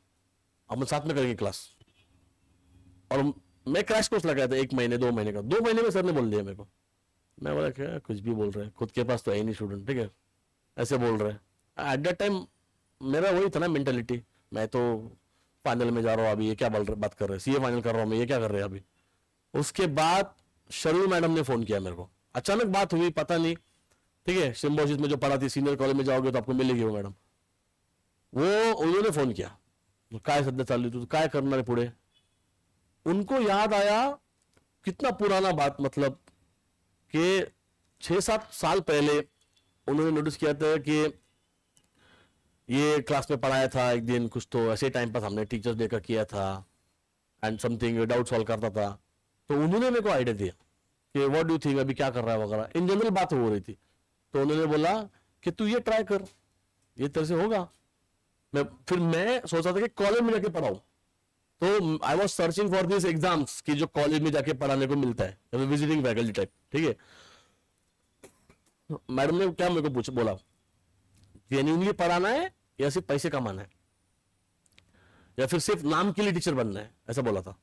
हम साथ में करेंगे क्लास। और मैं क्रैश कोर्स लगाया था 1 महीने 2 महीने का, 2 महीने में सर ने बोल दिया मेरे को, मैं बोला क्या कुछ भी बोल रहे हैं, खुद के पास तो है नहीं स्टूडेंट, ठीक है, ऐसे बोल रहे हैं। एट दैट टाइम मेरा वही था ना मेंटेलिटी, मैं तो फाइनल में जा रहा हूँ अभी, ये क्या बात कर रहे हैं, सीए फाइनल कर रहा हूँ मैं, ये क्या कर रहे हैं अभी। उसके बाद शर्मी मैडम ने फोन किया मेरे को, अचानक बात हुई पता नहीं, ठीक है, सिम्बोसिस में जो पढ़ा थी, सीनियर कॉलेज में जाओगे तो आपको मिलेगी वो मैडम, वो उन्होंने फोन किया, काय सध्या चालू तू काय करणार आहे पुढे। उनको याद आया कितना पुराना बात, मतलब कि 6-7 साल पहले उन्होंने नोटिस किया था कि ये क्लास में पढ़ाया था एक दिन कुछ, तो ऐसे टाइम पास हमने टीचर्स डे का किया था, एंड समथिंग डाउट सॉल्व करता था, तो उन्होंने मेरे को आइडिया दिया कि व्हाट डू थिंक, अभी क्या कर रहा है वगैरह, इन जनरल बात हो रही थी। तो उन्होंने बोला कि तू ये ट्राई कर, ये तरह से होगा। फिर मैं सोचा था कि कॉलेज में जाके पढ़ाऊं, तो I was searching for this exams की जो कॉलेज में जाके पढ़ाने को मिलता है, विजिटिंग फैकल्टी टाइप, ठीक है। मैडम ने क्या मेरे को बोला, जेन्युइनली पढ़ाना है या सिर्फ पैसे कमाना है, या फिर सिर्फ नाम के लिए टीचर बनना है, ऐसा बोला था।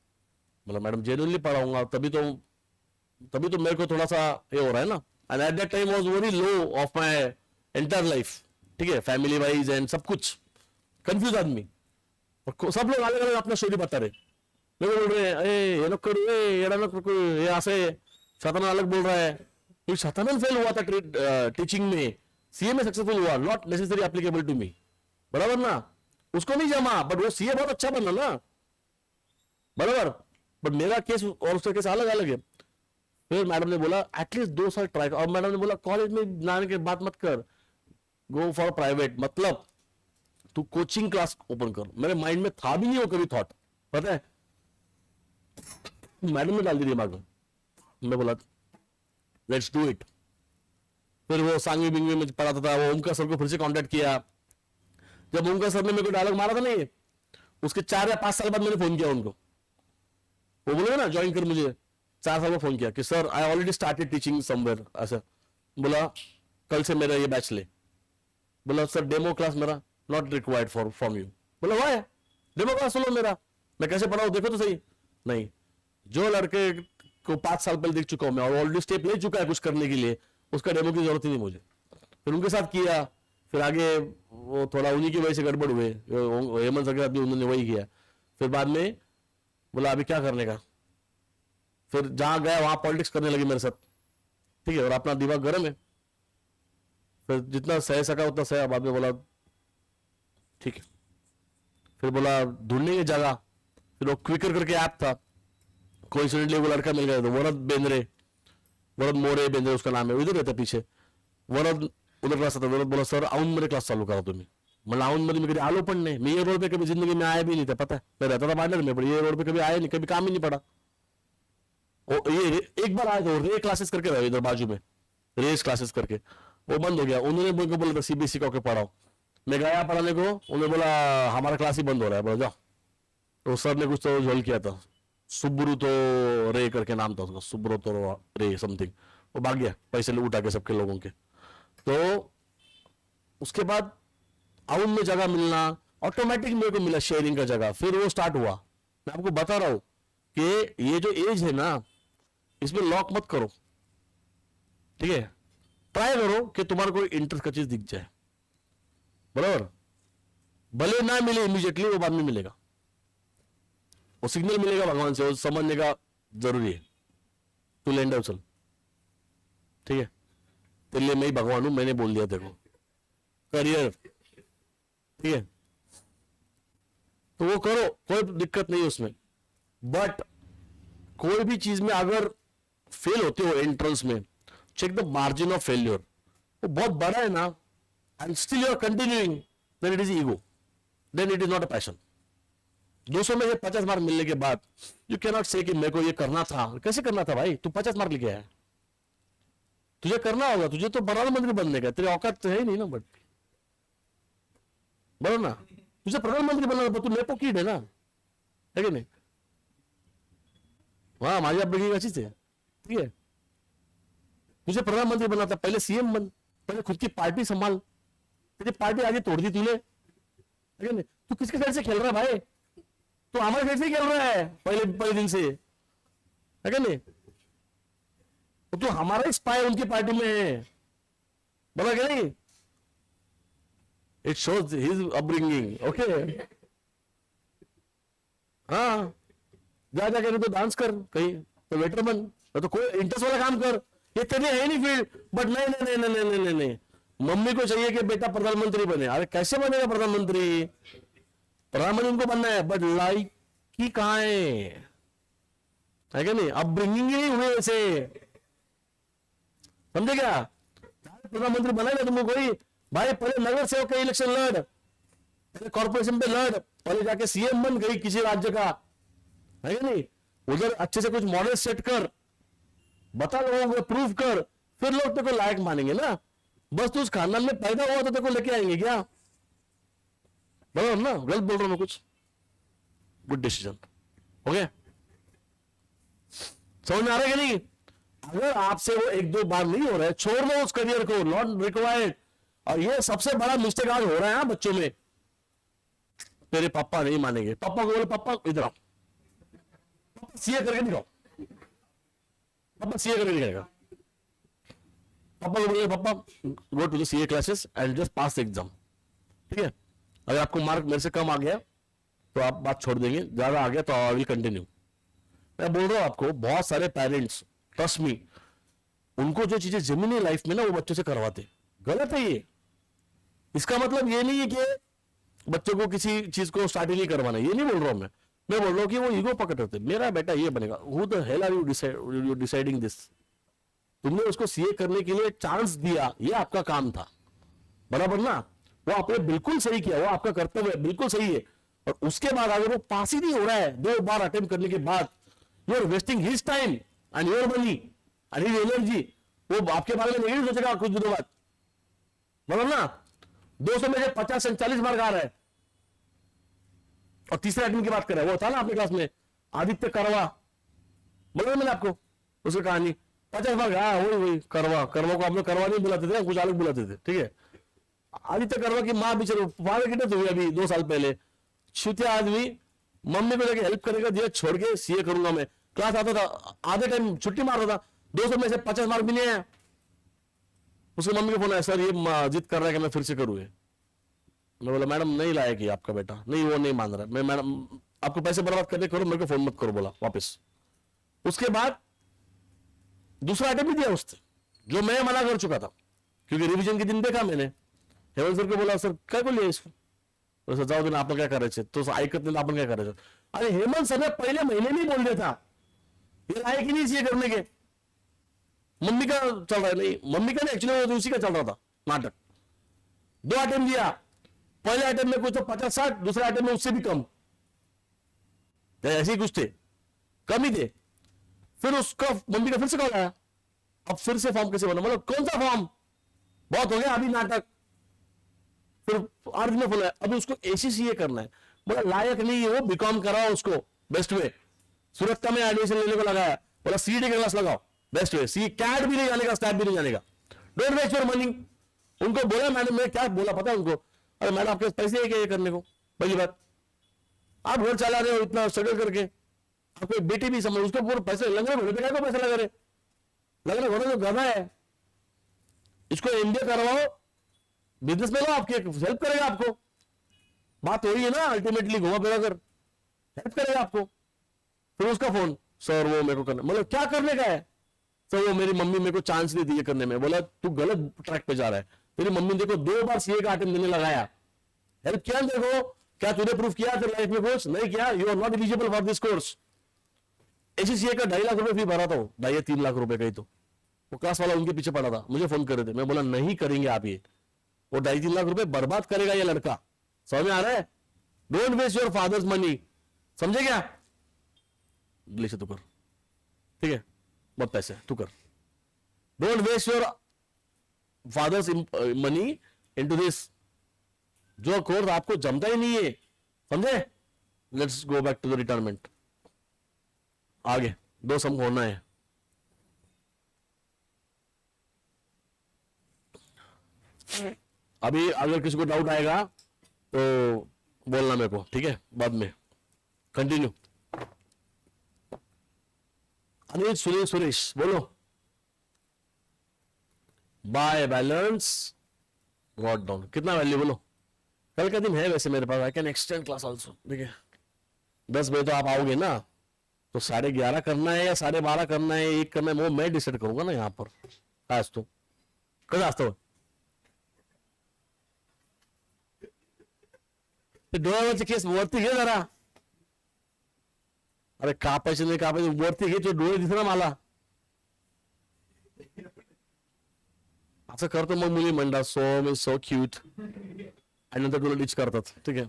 मतलब मैडम जेन्युइनली पढ़ाऊंगा तभी तो मेरे को थोड़ा सा ये हो रहा है ना, and at that time was very low of my entire life, ठीक है, फैमिली वाइज एंड सब कुछ, कंफ्यूज आदमी, और सब लोग अलग अलग अपना स्टोरी बता रहे, मेरे को बोल रहे हैं ए ये लोग करो ये यहाँ से शतानन अलग बोल रहा है, तो शतानन फेल हुआ था टीचिंग में, सीए में सक्सेसफुल हुआ, not necessary applicable to me, बराबर ना, उसको नहीं जमा, बट वो सीए बहुत अच्छा बना ना, बराबर, बट मेरा केस और उसका केस अलग अलग है। फिर मैडम ने बोला एटलीस्ट 2 साल ट्राई कर, और मैडम ने बोला कॉलेज में जाने के बात मत कर, गो फॉर प्राइवेट, मतलब तू कोचिंग क्लास ओपन कर। मेरे माइंड में था भी नहीं वो कभी थॉट, पता है, मैडम ने डाल दी दिमाग में, मैं बोला लेट्स डू इट। फिर वो सांगवी बिंगवी में पढ़ाता था, वो ओमकार सर को फिर से कांटेक्ट किया, जब ओमकार सर ने मेरे को डायलॉग मारा था नहीं, उसके 4 या 5 साल बाद मैंने फोन किया उनको, वो बोले ना ज्वाइन कर, मुझे 4 साल में फोन किया कि sir I already started teaching somewhere, ऐसा बोला कल से मेरा ये बैच ले, बोला सर डेमो क्लास मेरा not required for from you, बोला वाह डेमो क्लास सुनो मेरा, मैं कैसे पढ़ाऊं देखो तो सही, नहीं जो लड़के को 5 साल पहले देख चुका हूं मैं और ऑलरेडी स्टेप ले चुका है कुछ करने के लिए, उसका डेमो की जरूरत ही नहीं मुझे। फिर उनके साथ किया, फिर आगे वो थोड़ा उन्हीं की वजह से गड़बड़ हुए, हेमंत सर के साथ भी उन्होंने वही किया, फिर बाद में बोला अभी क्या करने का, फिर जहां गया वहां पॉलिटिक्स करने लगी मेरे साथ, ठीक है, और अपना दिमाग गर्म है, फिर जितना सह सका उतना सह, बाद में बोला ठीक है, फिर बोला ढूंढने की जगह, फिर वो क्विकर करके ऐप था, कोइंसिडेंटली वो लड़का मिल गया, तो वरद मोरे बेंद्रे उसका नाम है, उधर रहता पीछे, वरद उधर क्लास आता, वरद बोला सर औंध मध्ये क्लास चालू करा तुम्ही, मतलब औंध मध्ये मी कधी आलो पण नाही, मी ये रोड पे कभी जिंदगी में आया भी नहीं था, पता है, मैं रहता था बांडर में, पर ये रोड पे कभी आया नहीं, कभी काम ही नहीं पड़ा, ये एक बार आया था रे क्लासेस करके रहे इधर बाजू में, रेस क्लासेस करके, वो बंद हो गया, उन्होंने मुझको बोला था सीबीएसई का पढ़ाओ, मैं गया पढ़ाने को, उन्होंने बोला हमारा क्लास ही बंद हो रहा है, बोला जाओ, तो सर ने कुछ तो झोल किया था, सुब्रुतो रे करके नाम था उसका, सुब्रुतो रे समथिंग, वो भाग गया पैसे उठा के सबके लोगों के। तो उसके बाद आउन में जगह मिलना ऑटोमेटिक मेरे को मिला, शेयरिंग का जगह, फिर वो स्टार्ट हुआ। मैं आपको बता रहा हूं कि ये जो एज है ना, इसमें लॉक मत करो, ठीक है, ट्राई करो कि तुम्हारा कोई इंटरेस्ट का चीज दिख जाए, बराबर, भले ना मिले इमीडिएटली, वो बाद में मिलेगा, वो सिग्नल मिलेगा भगवान से, वो समझने का जरूरी है, तू लैंड उछल, ठीक है, तेरे लिए मैं ही भगवान हूं, मैंने बोल दिया देखो, करियर, ठीक है, तो वो करो, कोई दिक्कत नहीं उसमें, बट कोई भी चीज में अगर फेल होते हो एंट्रेंस में, check the margin of failure, वो बहुत बड़ा है ना, and still you are continuing, then it is ego, then it is not a passion. 200 में से 50 मार्क मिलने के बाद यू कैन नॉट से कि मेरे को ये करना था, कैसे करना था भाई, तू 50 मार्क लेके आया, तुझे करना होगा, तुझे तो प्रधानमंत्री बनने का, तेरे औकात तो है ही नहीं ना, बट बोलो ना, तुझे प्रधानमंत्री बनना, तू लेपो कीड है ना, है कि नहीं, हाँ माझी अपब्रिंगिंग अच्छीच है, ठीक है, तुझे प्रधानमंत्री बनना था, पहले सीएम बन, पहले खुद की पार्टी संभाल, तेरी पार्टी आगे तोड़ दी तूने, है कि नहीं, तू किसके साइड से खेल रहा है भाई, तो हमारे साइड से खेल रहा है पहले दिन से, है कि नहीं, तो तू हमारा ही स्पाई उनकी पार्टी में है, बोला क्या नहीं, it shows his upbringing, okay, हाँ, जा जाके तो डांस कर कहीं, तो वेटर बन, तो कोई इंटरेस्ट वाला काम कर, ये तेरे है नहीं फील्ड, बट नहीं नहीं नहीं नहीं नहीं नहीं नहीं, मम्मी को चाहिए कि बेटा प्रधानमंत्री बने, अरे कैसे बनेगा प्रधानमंत्री, प्रधानमंत्री उनको बनना है, बट लाइक की कहां है क्या नहीं, अपब्रिंगिंग ही नहीं हुए ऐसे, समझे क्या, प्रधानमंत्री बनाएगा तुमको कोई, भाई पहले नगर सेवक का इलेक्शन लड़, पहले कॉर्पोरेशन पे लड़, पहले जाके सीएम बन गई किसी राज्य का, है कि नहीं, उधर अच्छे से कुछ मॉडल सेट कर, बता लोगों को, प्रूफ कर, फिर लोग तेरे को लायक मानेंगे ना, बस तू उस खानदान में पैदा हुआ तो तेरे को लेके आएंगे क्या, बराबर ना, गलत बोल रहा हूं मैं कुछ, गुड डिसीजन, ओके, समझ में आ रहा है कि नहीं, अगर आपसे वो 1-2 बार नहीं हो रहा है, छोड़ दो उस करियर को, नॉट रिक्वायर्ड। और ये सबसे बड़ा मिस्टेक आज हो रहा है ना बच्चों में, तेरे पापा नहीं मानेंगे, पापा को बोले पापा इधर आओ, पापा सीए करके दिखाओ, पापा सीए करके दिखाएगा, पापा को बोले पापा go to the CA classes and just pass the exam, ठीक है। अगर आपको मार्क मेरे से कम आ गया तो आप बात छोड़ देंगे, ज्यादा आ गया तो आई विल कंटिन्यू। मैं बोल रहा हूं आपको, बहुत सारे पेरेंट्स ट्रस्ट मी, उनको जो चीजें जमीनी लाइफ में ना वो बच्चों से करवाते, गलत है ये। इसका मतलब ये नहीं है कि बच्चों को किसी चीज को स्टार्ट ही नहीं करवाना, ये नहीं बोल रहा हूं मैं बोल रहा हूं कि वो ईगो पकड़ रहे थे, मेरा बेटा ये बनेगा। Who the hell are you deciding this? तुमने उसको सीए करने के लिए चांस दिया, ये आपका काम था, बराबर ना? वो आपने बिल्कुल सही किया, वो आपका कर्तव्य है, बिल्कुल सही है। और उसके बाद अगर वो पास ही नहीं हो रहा है 2 बार अटेम्प्ट करने के बाद, you are wasting his time and your money and his energy. वो आपके बारे में नहीं सोचेगा कुछ दिनों बाद, बराबर ना? 200 में से 50 से 40 मार्क आ रहा है और तीसरे अटेम्प्ट की बात कर रहा है। वो था ना अपने क्लास में आदित्य करवा, बोला मैंने आपको उसकी कहानी, 50 मार्क। हाँ वही करवा को आप लोग करवा नहीं बुलाते थे, कुछ अलग बुलाते थे, ठीक है। आदित्य करवा की माँ बेचारे फादर की डेथ हुई अभी 2 साल पहले, छुतिया आदमी, मम्मी को जाके हेल्प करेगा दिया, छोड़ के सीए करूंगा मैं। क्लास आता था, आधे टाइम छुट्टी मारता था, 200 में से 50 मार्क भी नहीं आया। उसके मम्मी को फोन आया, सर ये जिद कर रहा है कि मैं फिर से करूँ। मैं बोला मैडम नहीं लाया कि आपका बेटा, नहीं वो नहीं मान रहा। मैं मैडम आपको पैसे बर्बाद करने करो, मेरे को फोन मत करो, बोला वापस। उसके बाद दूसरा अटेम्प्ट भी दिया उसने, जो मैं मना कर चुका था, क्योंकि रिवीजन के दिन देखा मैंने। हेमंत सर को बोला सर क्या को लिया इसको, तो जाओ दिन आपण काय करायचे, तो ऐकत नाही आपण काय करायचं। अरे हेमंत सर ने पहले महीने में बोल दिया था ये लायक ही नहीं सीए करने के। मम्मी का चल रहा है, नहीं मम्मी का नहीं, एक्चुअली उसी का चल रहा था नाटक। 2 अटेम्प्ट दिया, पहले अटेम्प्ट में कुछ तो 50-60, दूसरे अटेम्प्ट में उससे भी कम, ऐसे ही कुछ थे, कम ही थे। फिर उसका मम्मी का फिर से कॉल आया, अब फिर से फॉर्म कैसे बना, मतलब कौन सा फॉर्म, बहुत हो गया अभी नाटक। फिर अर्ज में बोला अभी उसको एसीसीए करना है, बोला लायक नहीं है वो, बीकॉम कराओ उसको बेस्ट वे। सुरक्षा में एडमिशन लेने को लगाया, बोला सीडी का क्लास लगाओ बेस्ट वे, सी कैट भी नहीं जाने का, स्टैट भी नहीं जाने का, डोंट वेस्ट योर मनी। उनको बोला मैडम, मैं क्या बोला पता है उनको, अरे मैडम आपके पैसे है क्या ये करने को, पहली बात आप घर चला रहे हो इतना स्ट्रगल करके, आपको बेटी भी समझ, उसको पूरे पैसे लग रहे, क्या को पैसे लगा रहे, लग रहे घोड़ा जो गधा है, इसको एमबीए करवाओ, बिजनेस में लो, आपकी हेल्प करेगा आपको। बात हो रही है ना, अल्टीमेटली घुमा फिरा कर हेल्प करेगा आपको। फिर उसका फोन, सर वो मेरे को करना, मतलब क्या करने का है सर, वो मेरी मम्मी मेरे को चांस नहीं दी है करने में। बोला तू गलत ट्रैक पे जा रहा है, तेरी मम्मी देखो 2 बार सीए का अटेम्प्ट देने लगाया, हेल्प किया देखो, क्या तूने प्रूफ किया तेरे लाइफ में कुछ नहीं किया, you are not eligible for this course. ACCA का 2.5 लाख रुपए फी भरा था, 2.5-3 लाख रुपए का ही, तो वो क्लास वाला उनके पीछे पड़ा था, मुझे फोन कर रहे थे। मैं बोला नहीं करेंगे आप ये, वो 2.5-3 लाख रुपए बर्बाद करेगा ये लड़का, समझ में आ रहा है? Don't waste your father's money, समझे क्या? ले से तू कर, ठीक है, बहुत पैसे तू कर, don't waste your father's money into this, जो कोर्स आपको जमता ही नहीं है, समझे? Let's go back to the retirement. आगे 2 सम होना है। अभी अगर किसी को डाउट आएगा तो बोलना मेरे को, ठीक है, बाद में कंटिन्यू। अनिल सुरेश बोलो, बाय बैलेंस गॉट डाउन, कितना वैल्यू बोलो? कल का दिन है वैसे मेरे पास, I can extend class also, ठीक है। 10 बजे तो आप आओगे ना, तो 11:30 करना है या 12:30 करना है, 1 करना है, वो मैं डिसाइड करूंगा ना यहाँ पर। आज तो कल असतो डोळ्यावरचे केस वरती घे जरा, अरे कापायचे नाही कापायचे, वरती घे, तो डोळे दिसना मला, असं करतो मग मुली म्हणतात सो क्यूट, आणि नंतर तुला डिच करतात, ठीक आहे,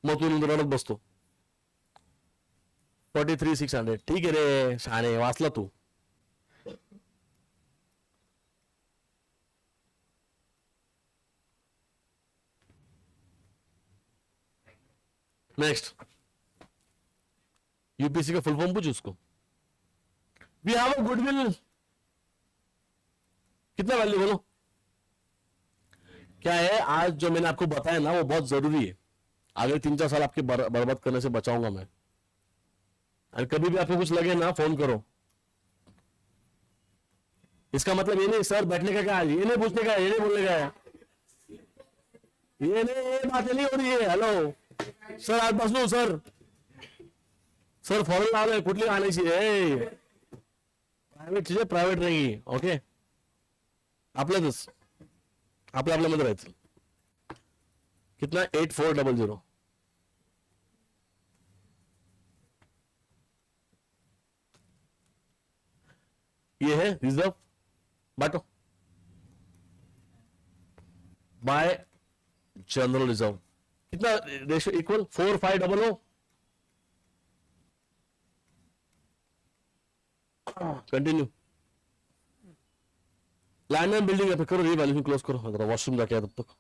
मग तू नंतर रडत बसतो। 43,600, ठीक आहे रे शाणे, वाचला तू। नेक्स्ट, यूपीएससी का फुल फॉर्म पूछ उसको। वी हैव अ गुडविल, कितना वैल्यू बोलो? क्या है, आज जो मैंने आपको बताया ना वो बहुत जरूरी है, आगे 3-4 साल आपके बर्बाद करने से बचाऊंगा मैं। और कभी भी आपको कुछ लगे ना, फोन करो, इसका मतलब ये नहीं सर बैठने का क्या है, ये नहीं पूछने का है, ये नहीं बोलने का है, ये नहीं, ये बातें नहीं हो रही है. हेलो सर आजपासून सर सर फॉरेन लावलंय कुठली आणायची आहे, प्रायव्हेट चीज प्रायव्हेट नाही. ओके आपल्यातच आपल्यामध्ये राहायचं. कितना 8400. ये है रिजर्व बांटो बाय जनरल रिजर्व. कितना ratio equal 4500. Continue. Land and building पे करो, रिवैल्यूएशन क्लोज करो. जरा वॉशरूम जाके तब तक.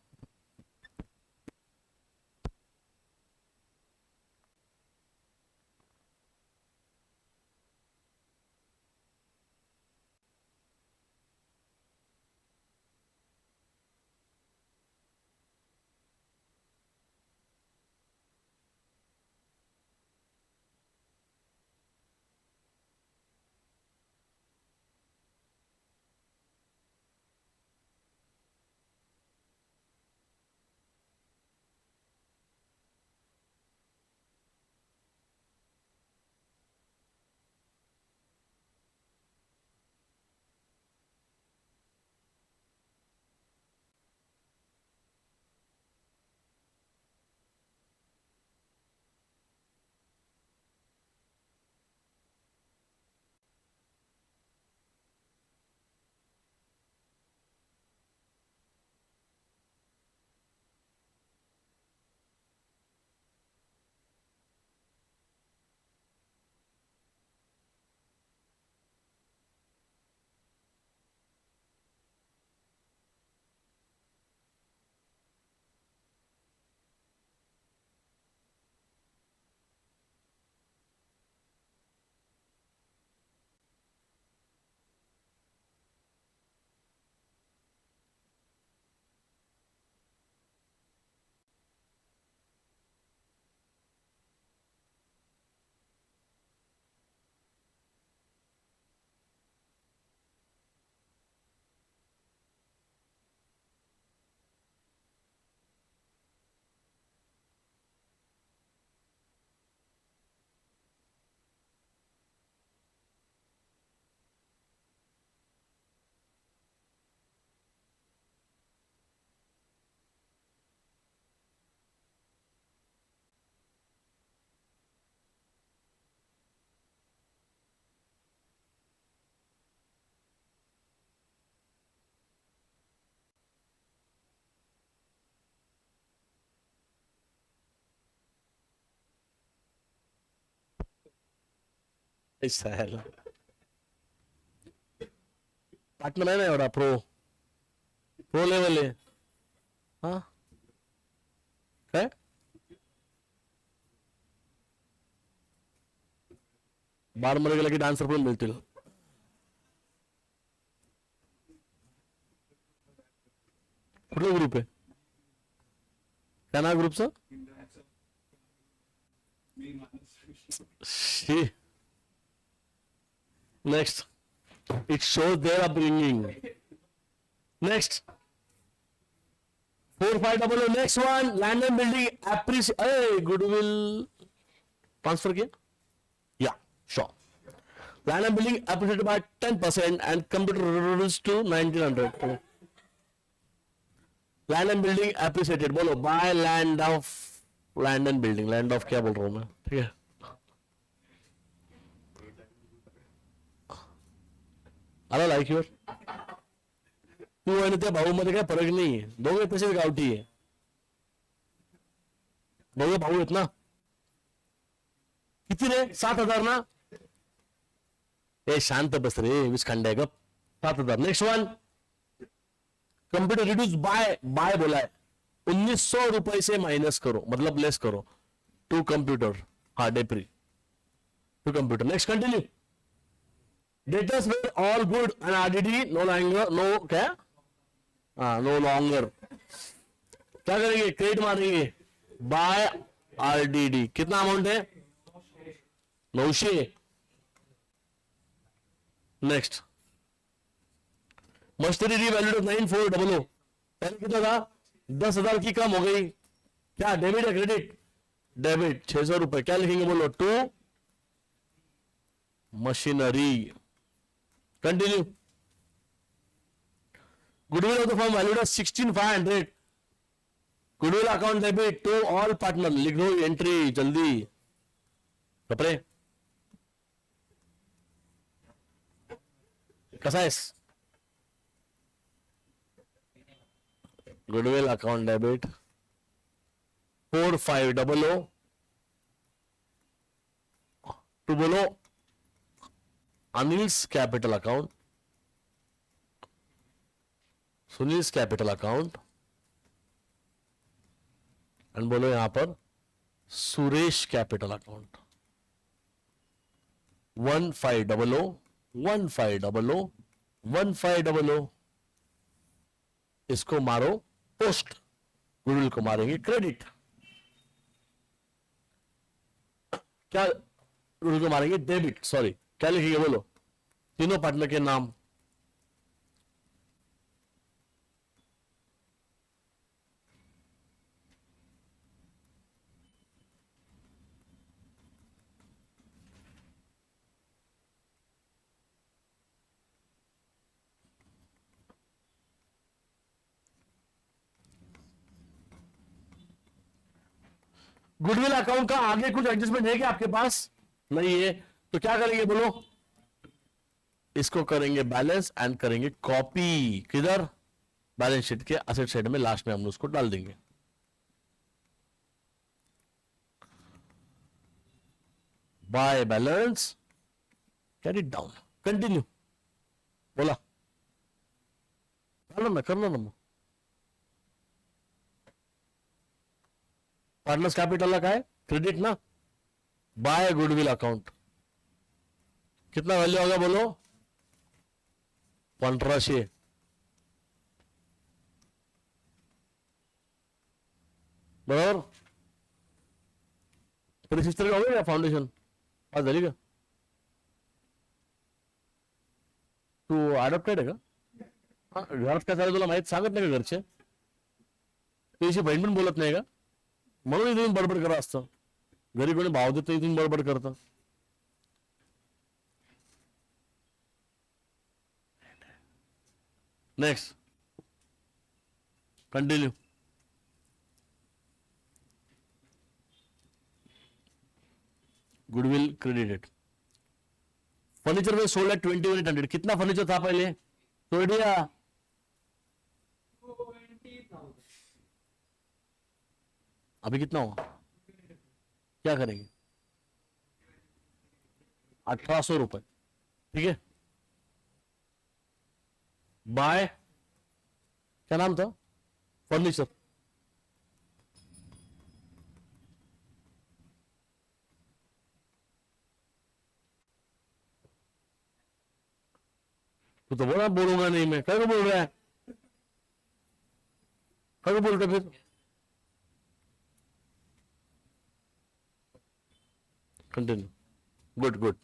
ऐसा है पार्टनर आहे ना एवढा प्रो प्रो लेवल आहे. हा काय बार मध्ये गेला की डान्सर पण मिळतील. कुठला ग्रुप आहे, काय नाव ग्रुपचं? Next it shows their upbringing. Next 4500. next one land and building appreciate goodwill transfer किया, yeah sure. land and building appreciated by 10% and computer reduced to 1900. land and building appreciated बोलो by land and building. land of क्या बोल रहा हूँ मैं, ठीक है. आला लाईक युअर. तू आणि त्या भाऊ मध्ये काय फरक नाही, दोघे तसेच गावठी आहे. दोघे भाऊ आहेत ना. किती रे 7000 ना. ए शांत बस रे विस्खंड आहे गप. 7000. Next one computer reduce by बोला है 1900 रुपए से माइनस करो, मतलब लेस करो टू कंप्यूटर. हाँ डेप्री to computer. Next continue. Debtors were all good and RDD no longer, no क्या नो लॉन्गर. क्या करेंगे, क्रेडिट मारेंगे बाय आरडीडी. कितना अमाउंट है 900. नेक्स्ट मस्टरी रीवैल्यूड 9400, पहले कितना था 10,000 की कम हो गई, क्या डेबिट या क्रेडिट? डेबिट 600 रुपए, क्या लिखेंगे बोलो? To machinery. Continue. Goodwill of the firm valued 16,500, goodwill account debit to all partner, लिख दो एंट्री जल्दी। कपड़े कसा आहेस? गुडविल अकाउंट डेबिट 4500 टू बोलो Anil's capital account, Sunil's capital account, and बोलो यहां पर सुरेश कैपिटल अकाउंट। 1500 1500 1500, इसको मारो पोस्ट, गुडविल को मारेंगे क्रेडिट। क्या गुडविल को मारेंगे डेबिट, सॉरी, क्या लिखेंगे बोलो? तीनों पार्टनर के नाम। गुडविल अकाउंट का आगे कुछ एडजस्टमेंट है क्या आपके पास? नहीं है, तो क्या करेंगे बोलो? इसको करेंगे बैलेंस एंड करेंगे कॉपी, किधर? बैलेंस शीट के असेट साइड में, लास्ट में हम उसको डाल देंगे। By balance, carry down, continue. बोला करना ना पार्टनर्स कैपिटल का है क्रेडिट ना, बाय गुडविल अकाउंट कितना वैल्यू होगा बोलो? 1500। बरोबर? सिस्टर का होगा फाउंडेशन आज झाली का? तू अडॉप्टेड आहे का? हा, घरात काय चालू तुला माहित सांगत नाही का घरचे? तुझी बहीण पण बोलत नाही का? म्हणून इथून बडबड करा असतं, घरी कोणी भाव देत इथून बडबड करतं। Next, continue. Goodwill credited. Furniture में सोल्ड एट 21,800, कितना फर्नीचर था पहले? तो दिया 20,000। अभी कितना हुआ? क्या करेंगे? 1800 रुपए, ठीक है। बाय, क्या नाम था? फर्नीचर, तू तो बोला बोलूंगा नहीं मैं, क्या बोल रहा है? क्या बोलते फिर? Continue, good good.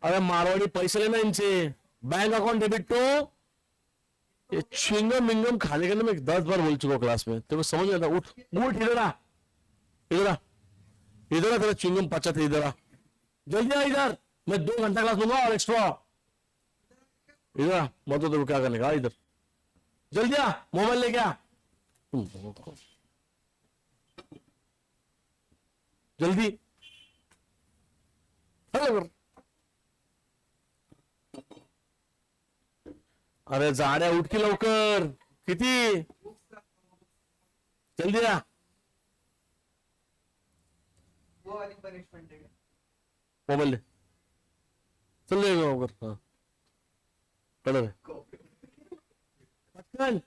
अरे मारवाड़ी पैसे लेना इनसे, बैंक अकाउंट डेबिट टू, ये च्युइंगम मिंगम खाने के लिए मैं 10 बार बोल चुका हूं क्लास में, तेरे को समझ में आता? उठ उठ, इधर आ, इधर आ, इधर आ, तेरा च्युइंगम पचा था, इधर आ, जल्दी आ इधर, मैं 2 घंटा क्लास लूंगा और एक्स्ट्रा। इधर आ, मैं तो तेरे को क्या करने का, इधर जल्दी आ, मोबाइल लेके आ, जल्दी। हेलो, अरे जाड्या उठ की लवकर, किती जल्दी आ, वो वाली पनिशमेंट है। मोबाइल ले, चल ले लवकर। हाँ कलर है, पटकन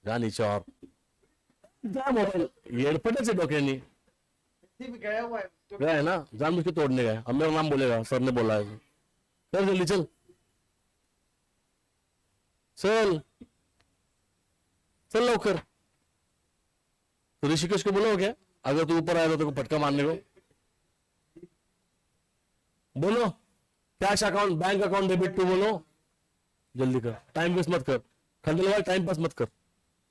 जा नीचे और जा, मोबाइल एयरपोर्ट से डोक्यानी गया हुआ है तो गया है ना, जानबूझ के तोड़ने गए। अब मेरा नाम बोलेगा, सर ने बोला है, चल जल्दी चल चल चल लवकर। तो ऋषिकेश को बोलो क्या, अगर तू ऊपर आया तो तेरे को फटका मारने को? बोलो, cash account, bank account debit to, बोलो जल्दी कर, टाइम वेस्ट मत कर, खंडेलवाल टाइम पास मत कर।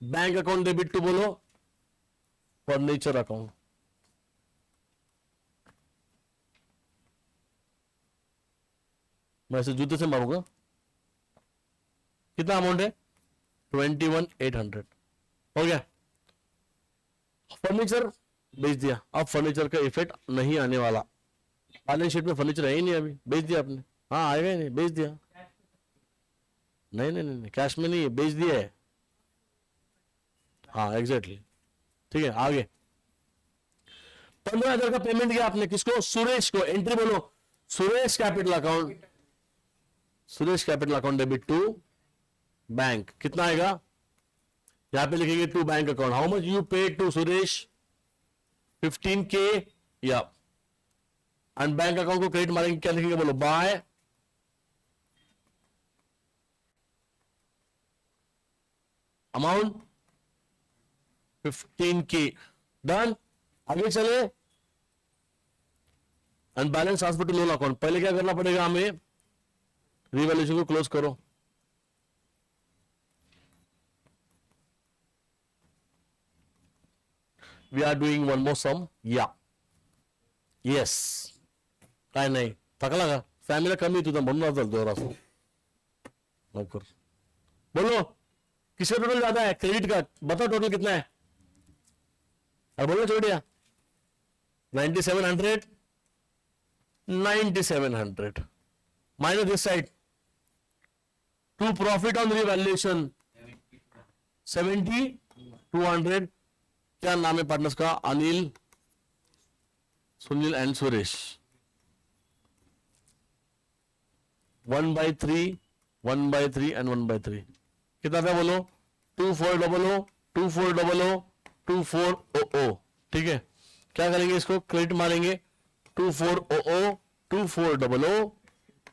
बैंक अकाउंट डेबिट टू, बोलो फर्नीचर अकाउंट। मैं ऐसे जूते से मारूंगा। कितना अमाउंट है? 21,800। हो गया। फर्नीचर बेच दिया, अब फर्नीचर का इफेक्ट नहीं आने वाला। बैलेंस शीट में फर्नीचर है ही नहीं, अभी बेच दिया आपने। हाँ आएगा ही नहीं, बेच दिया। नहीं नहीं नहीं, कैश में नहीं है, बेच दिया है। हाँ एग्जैक्टली, ठीक है। आगे 15,000 का पेमेंट किया आपने, किसको? सुरेश को। एंट्री बोलो, Suresh capital account, Suresh capital account debit to bank. कितना आएगा? यहां पे लिखेंगे to bank account. How much you pay to Suresh? 15K। या एंड बैंक अकाउंट को क्रेडिट मारेंगे, क्या लिखेंगे बोलो? By amount 15K। डन। आगे चले, and balance transfer to loan account. पहले क्या करना पड़ेगा हमें? रिवैल्यूएशन को क्लोज करो। We are doing one more sum. या येस, काय नाही थकला का? फॅमिली कमी तुझा म्हणून चालतो जरा लवकर बोलो। किसका टोटल ज्यादा है? Credit card. बताओ टोटल कितना है? और बोलो छोड़िया। 9700, 9700 minus this side to profit on revaluation 70,200। क्या नाम है पार्टनर्स का? अनिल, सुनील एंड सुरेश। 1/3, 1/3 एंड 1/3 कितना था बोलो? 2400, 2400, 2400। ठीक है, क्या करेंगे? इसको क्रेडिट मारेंगे। 2400, 2400,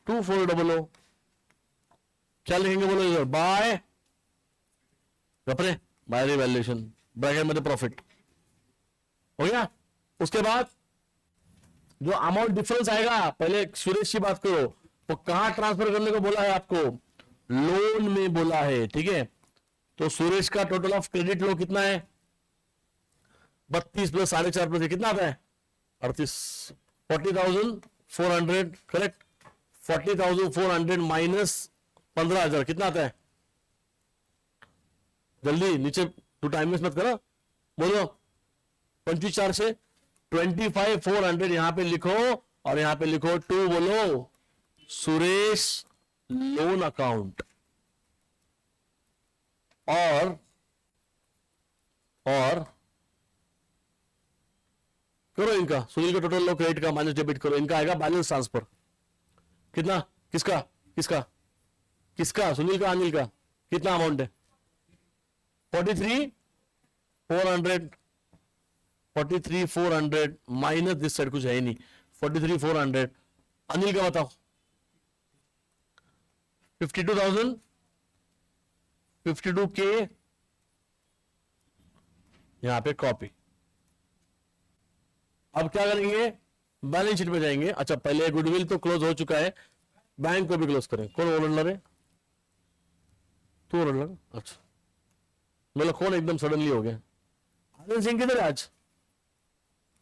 2400। क्या लिखेंगे बोलो इधर? बाय कपड़े, बाय रिवैल्यूएशन, ब्रैकेट में प्रॉफिट। हो गया। उसके बाद जो अमाउंट डिफरेंस आएगा, पहले सुरेश की बात करो, वो कहां ट्रांसफर करने को बोला है आपको? लोन में बोला है। ठीक है, तो सुरेश का टोटल ऑफ क्रेडिट लो कितना है? 32 प्लस 4.5 प्लस कितना आता है? 38। 40,400 करेक्ट। 40,400 माइनस 15,000 कितना आता है? जल्दी नीचे, तू टाइम वेस्ट मत करो, बोलो। 25,400 से 25,400 यहां पे लिखो, और यहां पे लिखो टू, बोलो सुरेश लोन अकाउंट। और करो इनका, सुनील का टोटल लो, क्रेडिट का माइनस डेबिट करो, इनका आएगा बैलेंस ट्रांसफर। कितना? किसका किसका किसका? सुनील का, अनिल का। कितना अमाउंट है? 43,400, 43,400 माइनस दिस साइड कुछ है ही नहीं, 43,400। अनिल का बताओ? 52,000, 52K यहां पे कॉपी। अब क्या करेंगे? बैलेंस शीट में जाएंगे। अच्छा, पहले गुडविल तो क्लोज हो चुका है, बैंक को भी क्लोज करें। कौन ओनर है? तू ओनर? अच्छा, मतलब कौन एकदम सडनली हो गया? आनंद सिंह किधर है आज?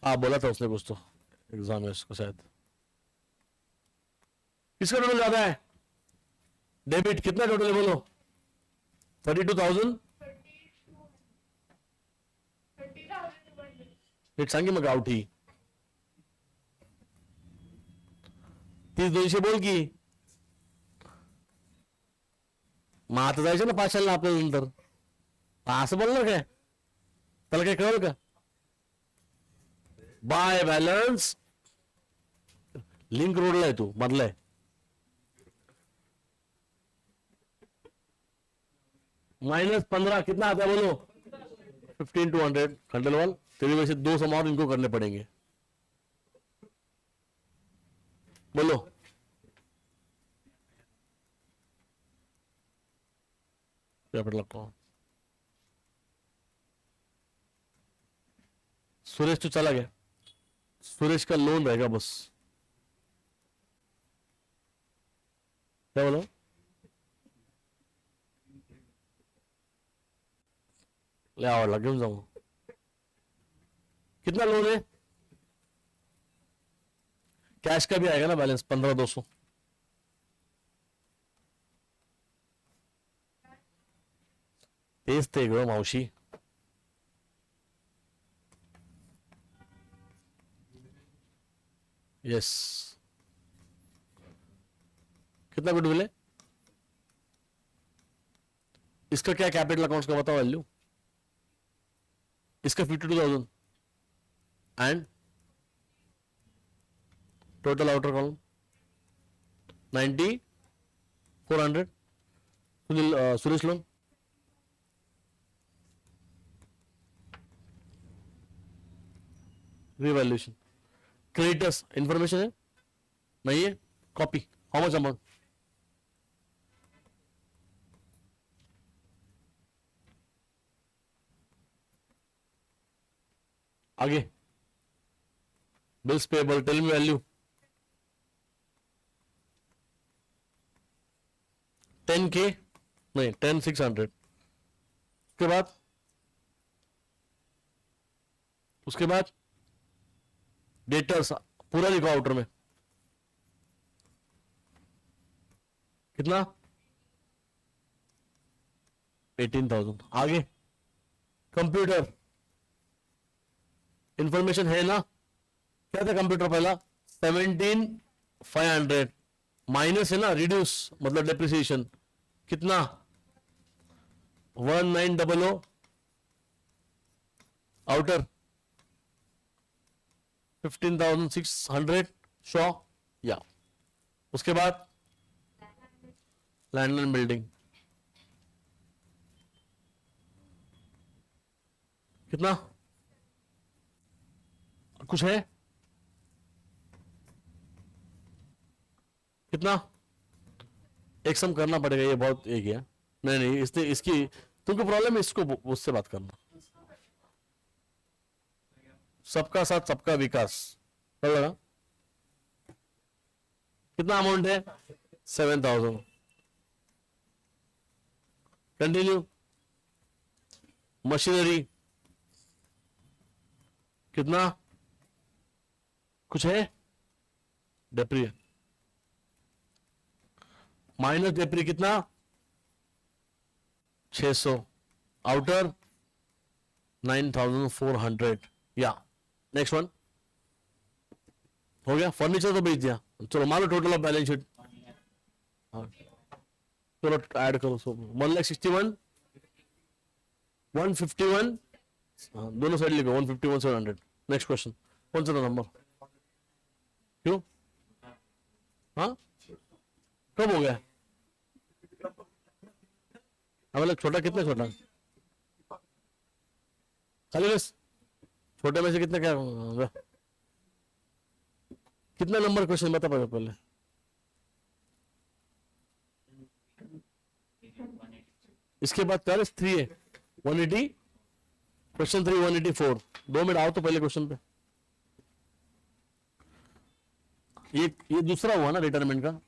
हाँ बोला था उसने कुछ तो, एग्जाम है उसको शायद। किसका टोटल ज्यादा है? डेबिट कितना टोटल है बोलो? 32,000। नीट सांगे मग गावठी 30-200 बोल की, मग आता जायचं ना पाचशेला आपल्याला नंतर, असं बोलणार काय? त्याला काय कळलं का? बाय बॅलन्स लिंक रोडला आहे, तू मधला आहे। -15 कितना आता है बोलो? 15,200। खंडलवाल तेरी वजह से 2 सम और इनको करने पड़ेंगे, बोलो। कैपिटल अकाउंट सुरेश तो चला गया, सुरेश का लोन रहेगा बस। क्या बोलो? ले आओ, लगे जाऊं। कितना लोन है? कैश का भी आएगा ना बैलेंस 15,200। तेज थे गो मावशी। यस। कितना गुडविल है? इसका क्या कैपिटल अकाउंट्स का बताओ वैल्यू? इसका 52,000 and total outer column 90,400। Sunil Suresh loan revaluation. Creditors information है नहीं है? Copy how much amount? आगे bills payable, tell me value. 10K नहीं, 10,600। उसके बाद डेटर्स पूरा लिखो आउटर में कितना? 18,000। आगे कंप्यूटर इंफॉर्मेशन है ना? क्या था कंप्यूटर पहला? 17,500 माइनस है ना, रिड्यूस मतलब डेप्रिसिएशन कितना? 1900 आउटर 15,600 शॉ या। उसके बाद लैंड एंड बिल्डिंग कितना? कुछ है? कितना? एक सम करना पड़ेगा, ये बहुत एक है। नहीं नहीं, इसने इसकी तुमको प्रॉब्लम है, इसको उससे बात करना। सबका साथ सबका विकास कर लगा। कितना अमाउंट है? 7,000। कंटिन्यू। मशीनरी कितना? कुछ है? डेप्री माइनस डेप्री कितना? 600 आउटर 9,400 या। नेक्स्ट वन हो गया। फर्नीचर तो बेच दिया। चलो मान लो टोटल ऑफ बैलेंस शीट, चलो ऐड करो। 1,61,000 151, दोनों साइड लिखो 151,700। नेक्स्ट क्वेश्चन कौन सा था नंबर? क्यों? हाँ कब हो गया? मतलब छोटा कितना छोटा? खाली बस छोटे में से कितना क्या होगा? कितना नंबर क्वेश्चन बता पाओ पहले? इसके बाद क्या 3 है 180। क्वेश्चन 3 184। 2 मिनट आओ तो पहले क्वेश्चन पे। ये दूसरा हुआ ना रिटायरमेंट का।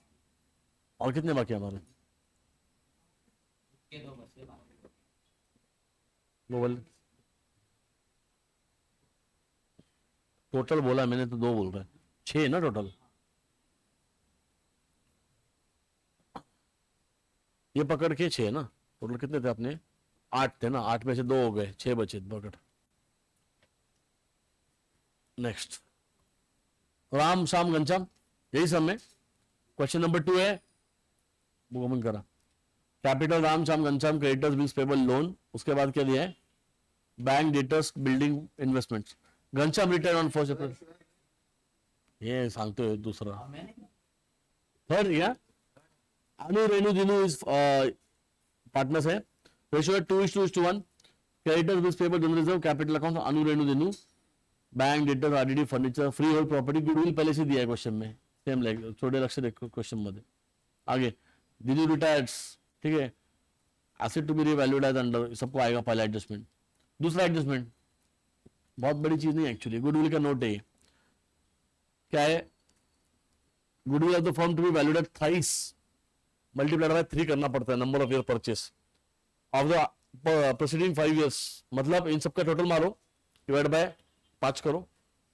और कितने बाकी हमारे? वो टोटल बोला मैंने तो 2 बोल रहा है, 6 ना टोटल। ये पकड़ के 6 ना टोटल। कितने थे अपने? 8 थे ना, 8 में से 2 हो गए, 6 बचे पकड़। नेक्स्ट राम श्याम घनश्याम, यही सब में क्वेश्चन नंबर 2 है। वो कमेंट करा। Capital Ram Shyam Ghanshyam, creditors bills payable loan. उसके बाद क्या दिया है? Bank debtors building investments. Ghanshyam retire on 1 April. ये सांगते हो दूसरा थर्ड या। अनु रेणु दिनू इज पार्टनर्स है। रेशियो है 2:1। Creditors bills payable general reserve capital account Anu Renu Dinu. Bank debtors RDD furniture freehold property goodwill पहले से दिया है क्वेश्चन में। सेम लाइक छोटे लक्ष्य देखो क्वेश्चन मध्ये। आगे दिनू रिटायर्स, ठीक है। Asset to be revalued as under, सबको आएगा पहला एडजस्टमेंट। दूसरा एडजस्टमेंट बहुत बड़ी चीज नहीं एक्चुअली, गुडविल का नोट है। क्या है? Goodwill of the firm to be valued at thrice multiplied by 3 करना पड़ता है number of year purchase of the proceeding 5 years, मतलब इन सबका टोटल मारो, डिवाइड बाय 5 करो,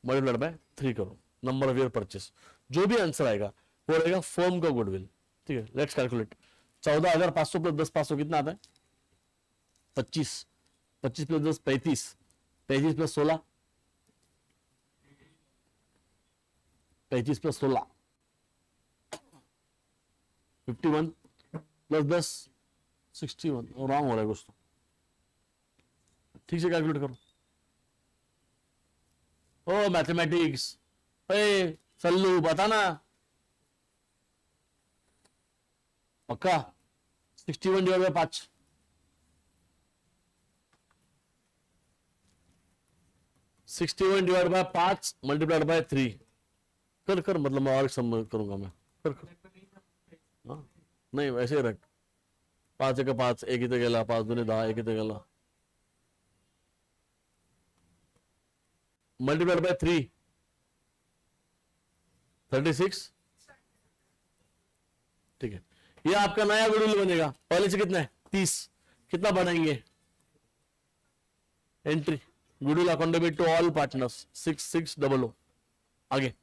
मल्टीप्लाइड बाय 3 करो, नंबर ऑफ ईयर परचेस, जो भी आंसर आएगा वो रहेगा फर्म का गुडविल। ठीक है, लेट्स कैलकुलेट। 14,500 प्लस 10,500 कितना आता है? 25, 25 plus 10 35, 35 plus 16, 35 plus 16 51 plus 10 61, wrong हो रहा है कुछ तो, ठीक से कैलकुलेट करो। ओ मैथमेटिक्स, ए सल्लू बताना पक्का। 61 divide by 5, 61 divide by 5 multiplied by 3 कर कर, मतलब मैं और सम करूंगा मैं, कर। हाँ नाही वैसे रख, 5 एक 5, एक इथे गेला, 5 दुने 10, एक इथे गेला, मल्टीप्लाइड बाय 3 36। ठीक है, ये आपका नया गुडविल बनेगा। पहले से कितना है? 30। कितना बनाएंगे? Entry goodwill account debit to all partners 6600। आगे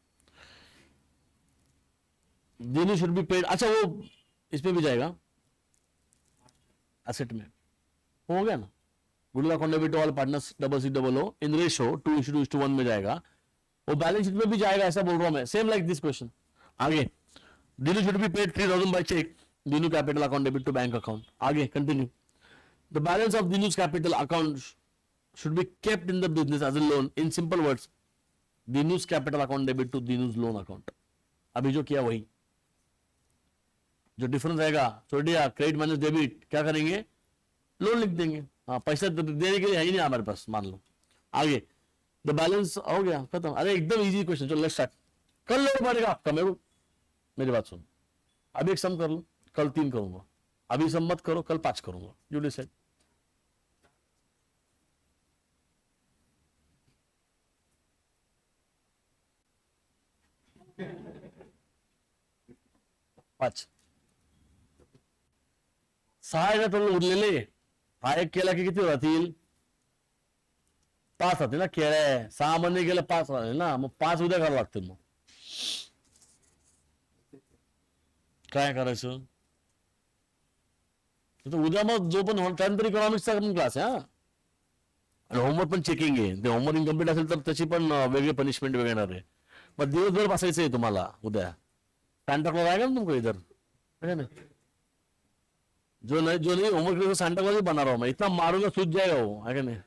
दिनू शुड बी पेड, अच्छा वो इसमें भी जाएगा एसेट में, हो गया ना। Goodwill account debit to all partners 6600 in ratio 2:1 में जाएगा, वो बैलेंस शीट में भी जाएगा, ऐसा बोल रहा हूं मैं, सेम लाइक दिस क्वेश्चन। आगे Dinu should be paid 3,000 by cheque, Dinu capital account debit to bank account. आगे continue, the balance of Dinu's capital account should be kept in the business as a loan. In simple words, Dinu's capital account debit to Dinu's loan account. अभी जो किया वही, जो difference आएगा छोड़ दिया, credit minus debit, क्या करेंगे? लोन लिख देंगे। हाँ, पैसा देने के लिए है ही नहीं हमारे पास, मान लो। आगे द बैलेंस हो गया, खत्म। अरे एकदम इजी क्वेश्चन, चलो लेट्स स्टार्ट। कल लोग पड़ेगा आपका, मेरी बात सुन, अभी एक सम कर लो, कल 3 करूंगा। अभी सम मत करो, कल 5 करूंगा, यू डिसाइड। पाच 6 टोटल उरलेले, हा एक केला की किती राहतील? 5 राहतील ना, केळ्या 6 मध्ये गेलं 5 राहिले ना, मग 5 उद्या करावं लागतील। मग काय करायचं? तर उद्या मग जो पण त्यानंतर इकॉनॉमिक्सचा पण क्लास आहे, हा, आणि होमवर्क पण चेकिंग आहे, ते होमवर्क इनकम्प्लीट असेल तर त्याची पण वेगळी पनिशमेंट येणार आहे। मग दिवसभर बसायचं आहे तुम्हाला उद्या, सांता क्लॉज आएगा ना तुमको इधर, है ना? जो नहीं होमवर्क सांता क्लॉज ही बना रहा हूं मैं, इतना मारूंगा सूझ जाएगा वो, है क्या नहीं?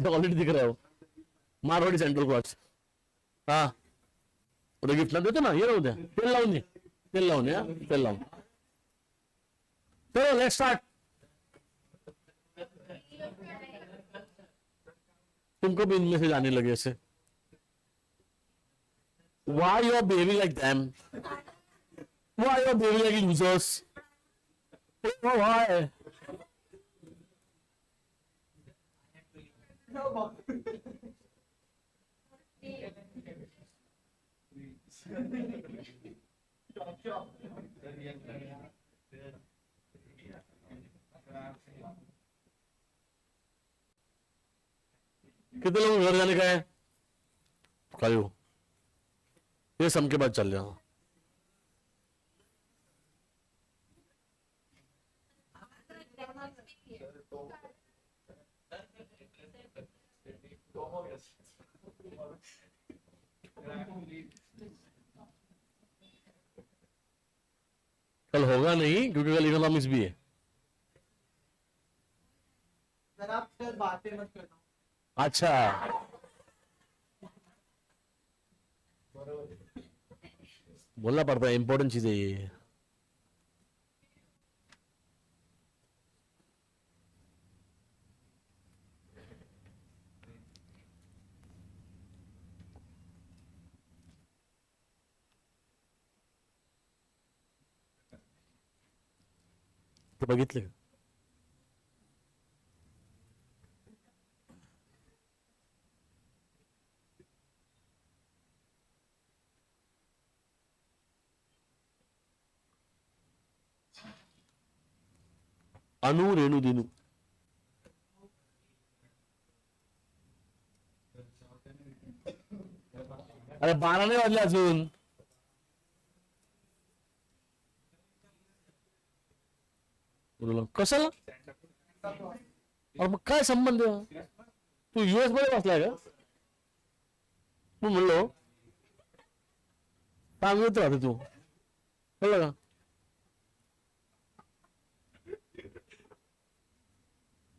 ऑलरेडी दिख रहा है वो, मारवाडी सेंट्रल क्लॉज। हाँ उद्या गिफ्ट ना देतो ना, ये ना उद्या तेल लावून दे, तेल लावून या, तेल लावून। चलो लेट्स स्टार्ट। तुमको भी इनमें से जाने लगे ऐसे, why you are behaving like them, why you are behaving like losers, why? कितने लोग घर जाने का है? खाली हो, ये सम के बाद चल जाओ। कल होगा नहीं क्योंकि कल इकोनॉमिक्स भी है। सर आप सर बातें मत करना। अच्छा बोलना पड़ता है, इंपॉर्टेंट चीज है ये। ते बघितले का? अनु रेणु दिनू, अरे 12 नाही वाजले अजून. कशाला? अरे मग काय संबंध? तू युएस मध्ये बसलाय का? मी म्हणलो सांगत राहते तू, कळलं का?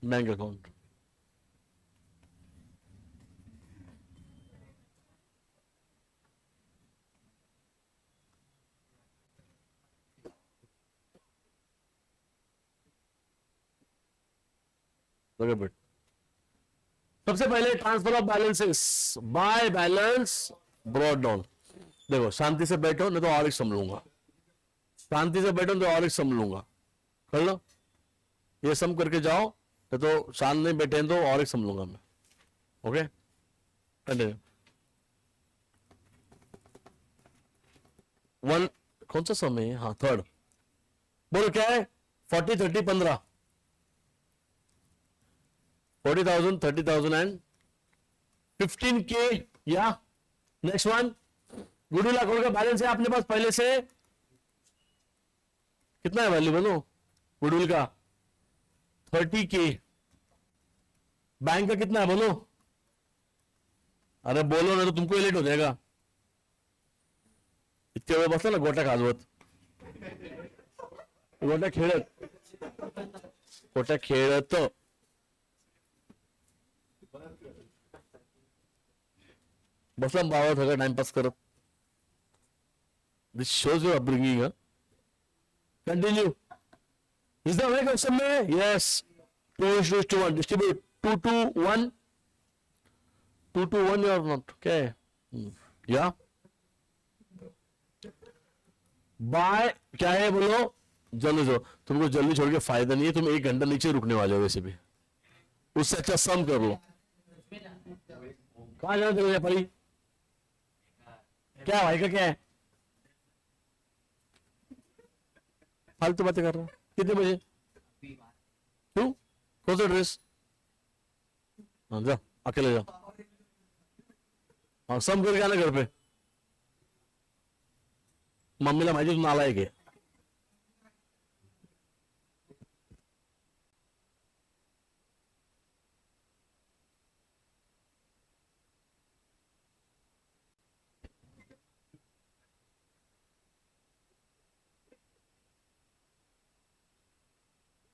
बँक अकाउंट बेट. सबसे पहले transfer of balances, by balance brought down. देखो शांति से बैठो नहीं तो और एक समझूंगा, शांति से बैठो तो और एक समझूंगा, कर लो ये सम करके जाओ, नहीं तो शांत नहीं बैठे तो और एक समझूंगा मैं. Okay continue. वन कौन सा समय है? हाँ थर्ड. बोलो क्या है? 40 30 15 40,000 30,000 एंड 15K. या नेक्स्ट वन. गुडविल अकाउंट का बैलेंस है अपने पास पहले से कितना है वैल्यू बोलो गुडविल का? 30K. बैंक का कितना है बोलो? अरे बोलो ना तो तुमको लेट हो जाएगा. इतके वेळ बसला ना गोट्या खाजवत, गोट्या खेळत बसला बाबा सगळं टाइमपास करत. This shows your upbringing. Continue. Is the way question में? यस. 2:1 डिस्ट्रीब्यूट 2:1 2:1 और नॉट क्या है? या बाय क्या है बोलो? जल्दी जो तुमको जल्दी छोड़ के फायदा नहीं है, तुम 1 घंटा नीचे रुकने वाले हो वैसे भी, उससे अच्छा सम कर लो. कहां जाना तेरे व्यापारी? क्या भाई का क्या है? फालतू बातें कर रहा हूं. कितने बजे? क्यों? कौन सा ड्रेस? हाँ जा अकेले जा. हाँ सम करके आना घर पे. मम्मीला माहिती तू नालायक आहे.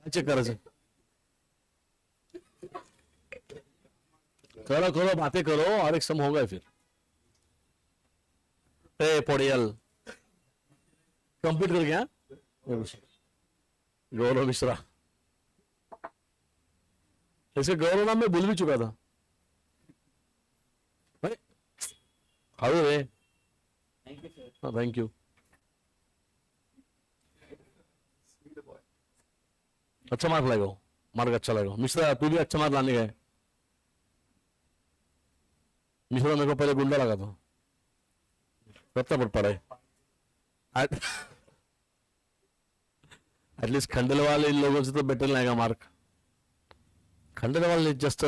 चेक करायचं. करो करो बातें करो और एक सम होगा फिर. ए पोडियल कंप्लीट कर गया. गौरव मिश्रा, ऐसे गौरव नाम मैं भूल भी चुका था. हाउ रे? Thank you. अच्छा मार्क लगो, मार्क अच्छा लगो. मिश्रा तू भी अच्छा मार्क लाने गए. मिश्रा मेरे को पहले गुंडा लगा था, करता पर पढ़ाई. एटलीस्ट खंडेलवाल इन लोगों से तो बेटर लाएगा मार्क. खंडेलवाल जस्ट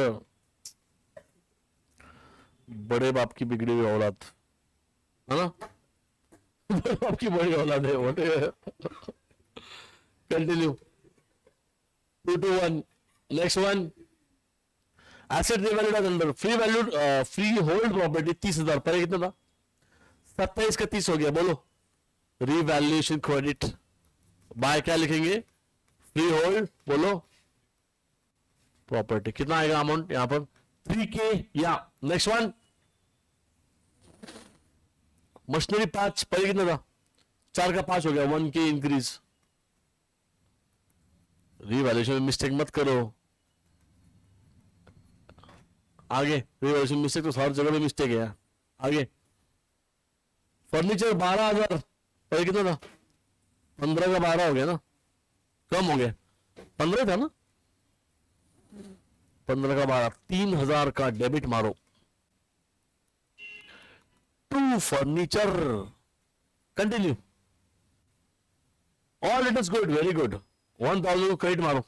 बड़े बाप की बिगड़ी हुई औलाद है ना. बड़े बाप की बड़ी औलाद है. Continue. 2:1. Next one. Asset revalued as under free valued freehold property 30,000 पहले कितना था? 27 का 30 हो गया. बोलो रिवैल्यूएशन क्रेडिट बाय क्या लिखेंगे? Free hold. बोलो प्रॉपर्टी कितना आएगा अमाउंट यहां पर? 3K. या नेक्स्ट वन. मशीनरी 5 पहले कितना था? 4 का 5 हो गया. 1K increase. रिवैल्यूएशन में मिस्टेक मत करो. आगे रिवैल्यूएशन मिस्टेक तो हर जगह में मिस्टेक है. आगे फर्नीचर 12,000 पहले कितना था? 15 का 12 हो गया ना, कम हो गया. 15 था ना. 15 का 12 3,000 का डेबिट मारो. To furniture. Continue. All it is good, very good. 1,000 को क्रेडिट मारो.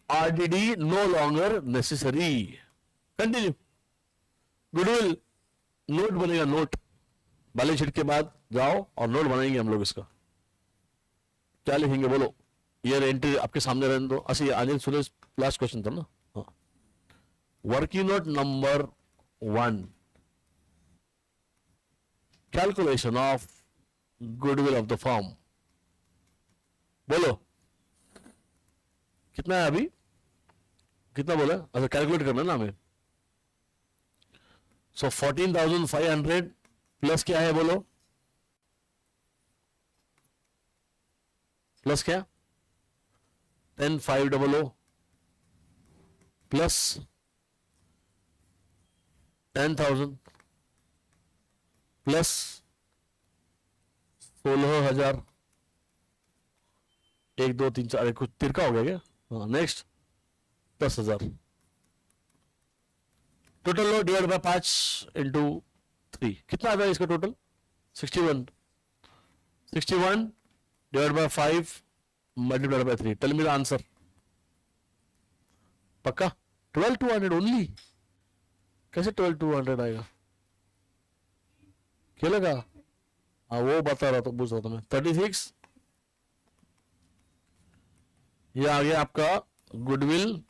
RDD no longer necessary. Continue. Goodwill note बनेगा, नोट बैलेंस शीट के बाद जाओ और नोट बनाएंगे हम लोग इसका. क्या लिखेंगे बोलो. ईयर एंट्री आपके सामने रहने दो. अच्छा, ये अनिल सुरेश लास्ट क्वेश्चन था ना. हाँ. Working note number 1, calculation of goodwill of the firm. बोलो कितना है अभी, कितना बोला. अच्छा, कैलकुलेट करना है ना हमें. सो 14,500 प्लस क्या है बोलो, प्लस क्या, 10,500 प्लस 10,000 प्लस 16,000. 1 2 3 4 कुछ तिरका हो गया क्या. हाँ, नेक्स्ट 10,000. टोटल लो डिवाइड बाय 5 इंटू 3 कितना आ गया इसका total. 61. 61 divide by 5 multiplied by 3. Tell me the answer. पक्का 12,200 ओनली. कैसे 12,200 आएगा, क्या लगा. हाँ वो बता रहा था, पूछ रहा था मैं. 36 ये आ गया आपका goodwill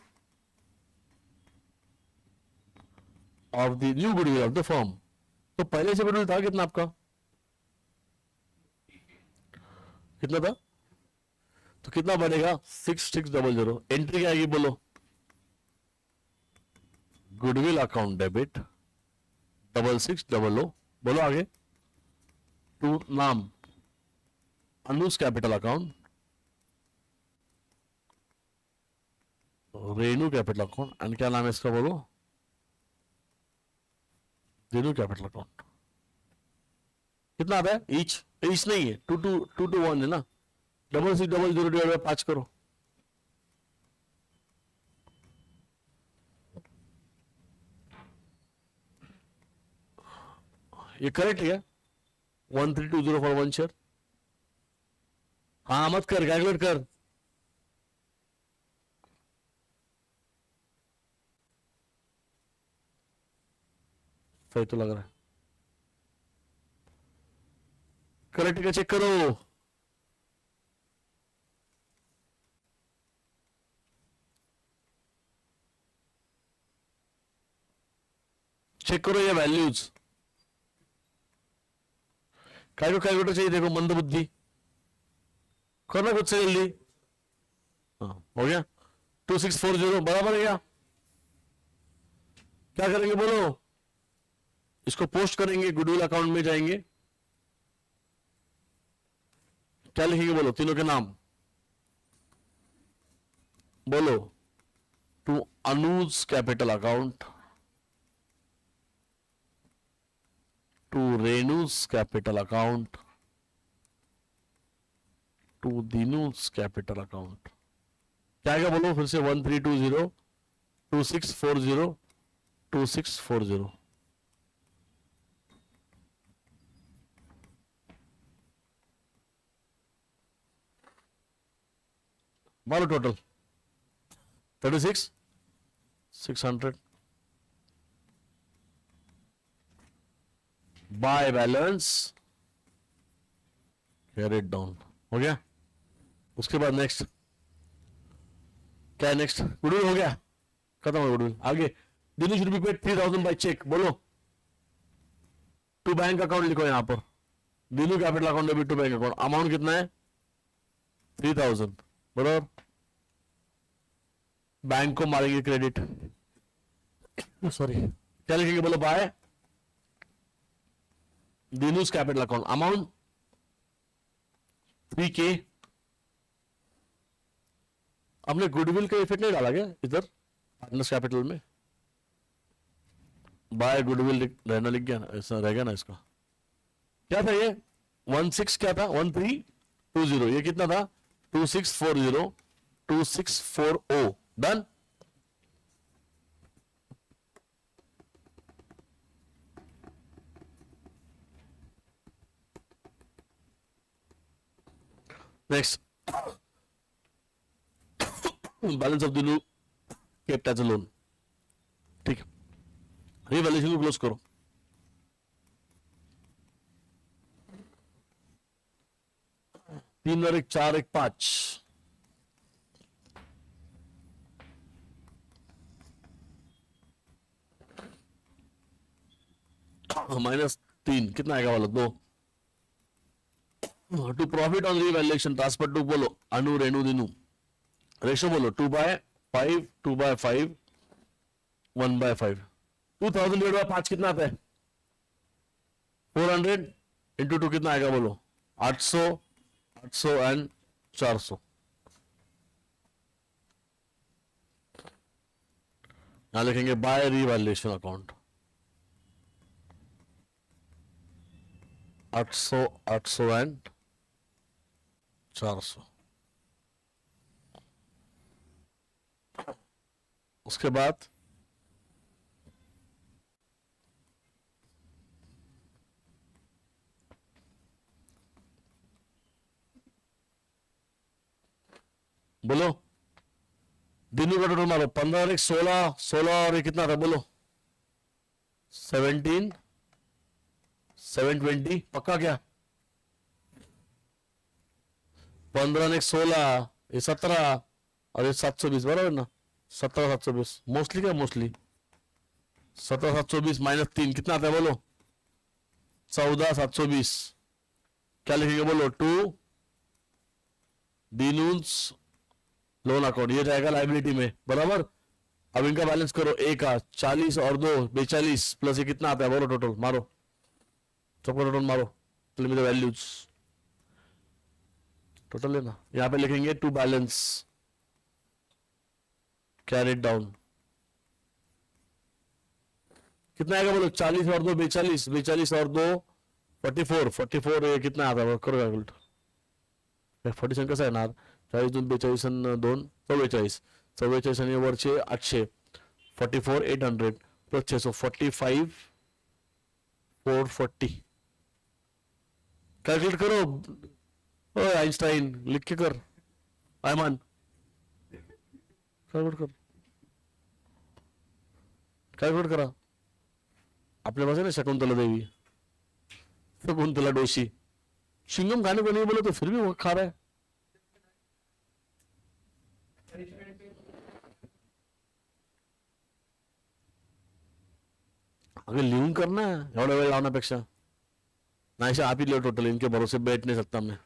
of the new goodwill of the firm. तो पहले से गुडविल था कितना आपका, कितना था, तो कितना बनेगा 6600. एंट्री क्या आएगी बोलो, गुडविल अकाउंट डेबिट 6600. बोलो आगे. टू नाम Anuj capital account, Renu capital account, and क्या नाम है इसका बोलो, रेनू कैपिटल अकाउंट. कितना आता है ईच, ईच नहीं है, 221 है ना. 6600 डिवाइड बाय 5 करो. ये करेक्ट है क्या. 1320 फॉर 1 शेयर. हाँ मत कर, कैलकुलेट कर. सही तो लग रहा है. करेक्ट क्या चेक करो. चेक करो ये वैल्यूज. कैलकुलेटर चाहिए देखो, मंद बुद्धि करना कुछ से जल्दी. हाँ हो गया. 2640 बराबर है क्या. क्या करेंगे बोलो, इसको पोस्ट करेंगे, गुडविल अकाउंट में जाएंगे. क्या लिखेंगे बोलो, तीनों के नाम बोलो. To Anuj capital account, to Renu's capital account, to Dinu's capital account. क्या क्या बोलो फिर से. 1320 2640 2640. मारो total 36,600 by balance carried down. हो गया. उसके बाद नेक्स्ट क्या है, नेक्स्ट गुडविल हो गया, खत्म हो गुडविल. आगे Dinesh should be paid 3,000 by cheque. बोलो टू बैंक अकाउंट लिखो यहां पर. Dinu capital account debit to bank account. Amount कितना है 3,000. बराबर. बैंक को मारेंगे क्रेडिट, सॉरी. क्या लिखेंगे बोलो, by Dinu's capital account. Amount 3K. आपने गुडविल का इफेक्ट नहीं डाला क्या इधर पार्टनर्स कैपिटल में. बाय गुडविल रहना लिख गया ना, ऐसा रहेगा ना इसका. क्या था ये 16 क्या था 1320. ये कितना था 2640 2640. Done. Next balance of the new kept as a loan, ठीक है। रिवैल्यूएशन को क्लोज करो। तीन और एक चार, एक पांच, -3 कितना आएगा वाला? 2। To profit on revaluation transfer to बोलो अनु रेणु दिनु, रेशो बोलो 2/5, 2/5, 1/5। 2000 डिवाइड बाय 5 कितना आता है? 400 इंटू 2 कितना आएगा बोलो? 800, 800 एंड 400। यहां लिखेंगे बाय रिवैल्यूएशन अकाउंट 800, 800 एंड 400। उसके बाद बोलो दिनों का टोटल मारो। 15 और 1 16, 16 और 1 कितना था बोलो? 17, 720 पक्का क्या? 15 और 1 16, ये 17 और ये 720 बराबर ना? 17 720 मोस्टली क्या? मोस्टली 17 720 -3 कितना आता है बोलो? 14 720। क्या लिखेंगे बोलो? टू दिनूंस लोन अकाउंट, ये जाएगा लाइबिलिटी में बराबर। अब इनका बैलेंस करो। एक का 40 और 2 42 प्लस ये कितना आता है बोलो? टोटल मारो, सबका टोटल मारो। Tell me the values, total लेना। यहां पे लिखेंगे टू बैलेंस कैरी डाउन, कितना आएगा बोलो? 40 और 2 42, 42 और 2 44, 44 ये कितना आता है करो कैलकुलेट। 47 कसं येणार? 40 2 42 2 44, 44 आणि वरचे 800, 44 800 प्लस 600 45 440। कैलकुलेट करो। ओ आइंस्टाइन लिख के कर। आयमान कैलकुलेट कर, कैलकुलेट करा। आपल्या पास है ना शकुंतला देवी, शकुंतला डोशी, शिंगम खाने को नहीं बोले तो फिर भी वो खा रहा है। अगर लिहून करना एवढा वेळ लावण्यापेक्षा नाही आप ही लो टोटल, इनके भरोसे बैठ नहीं सकता मैं।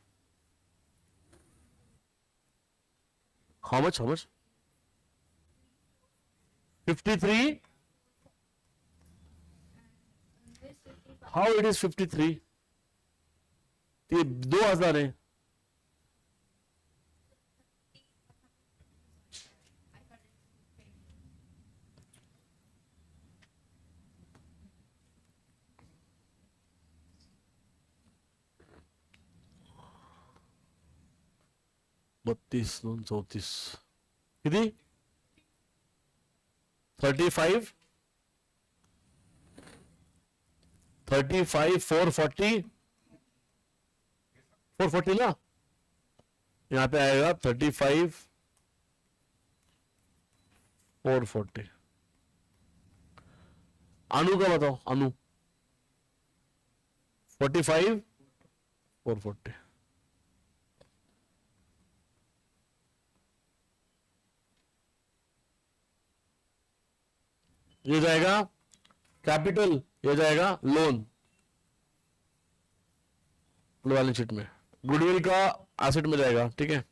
How much? How much? 53। How it is 53? ये 2000 है। बत्तीस 34 किती? 35 440 ना, यहां पे आएगा 35 440। अनु का बताओ? अनु 45 440। ये जाएगा कैपिटल, ये जाएगा लोन बैलेंस शीट में। गुडविल का एसेट में जाएगा, ठीक है।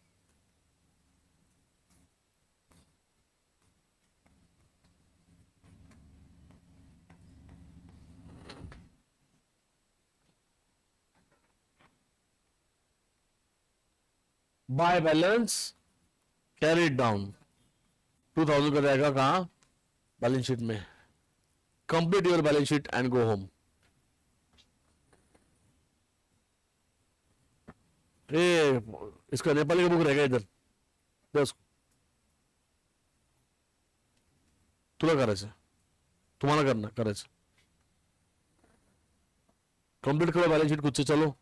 बाय बैलेंस कैरिड डाउन 2000 का जाएगा कहां? बैलेंस शीट में। Complete your balance sheet and go home. ए इसका नेपाली का बुक रहेगा इधर, दस तुला करायचं, तुम्हाला करना करायचं। कंप्लीट करो बैलेंस शीट खुद से, चलो।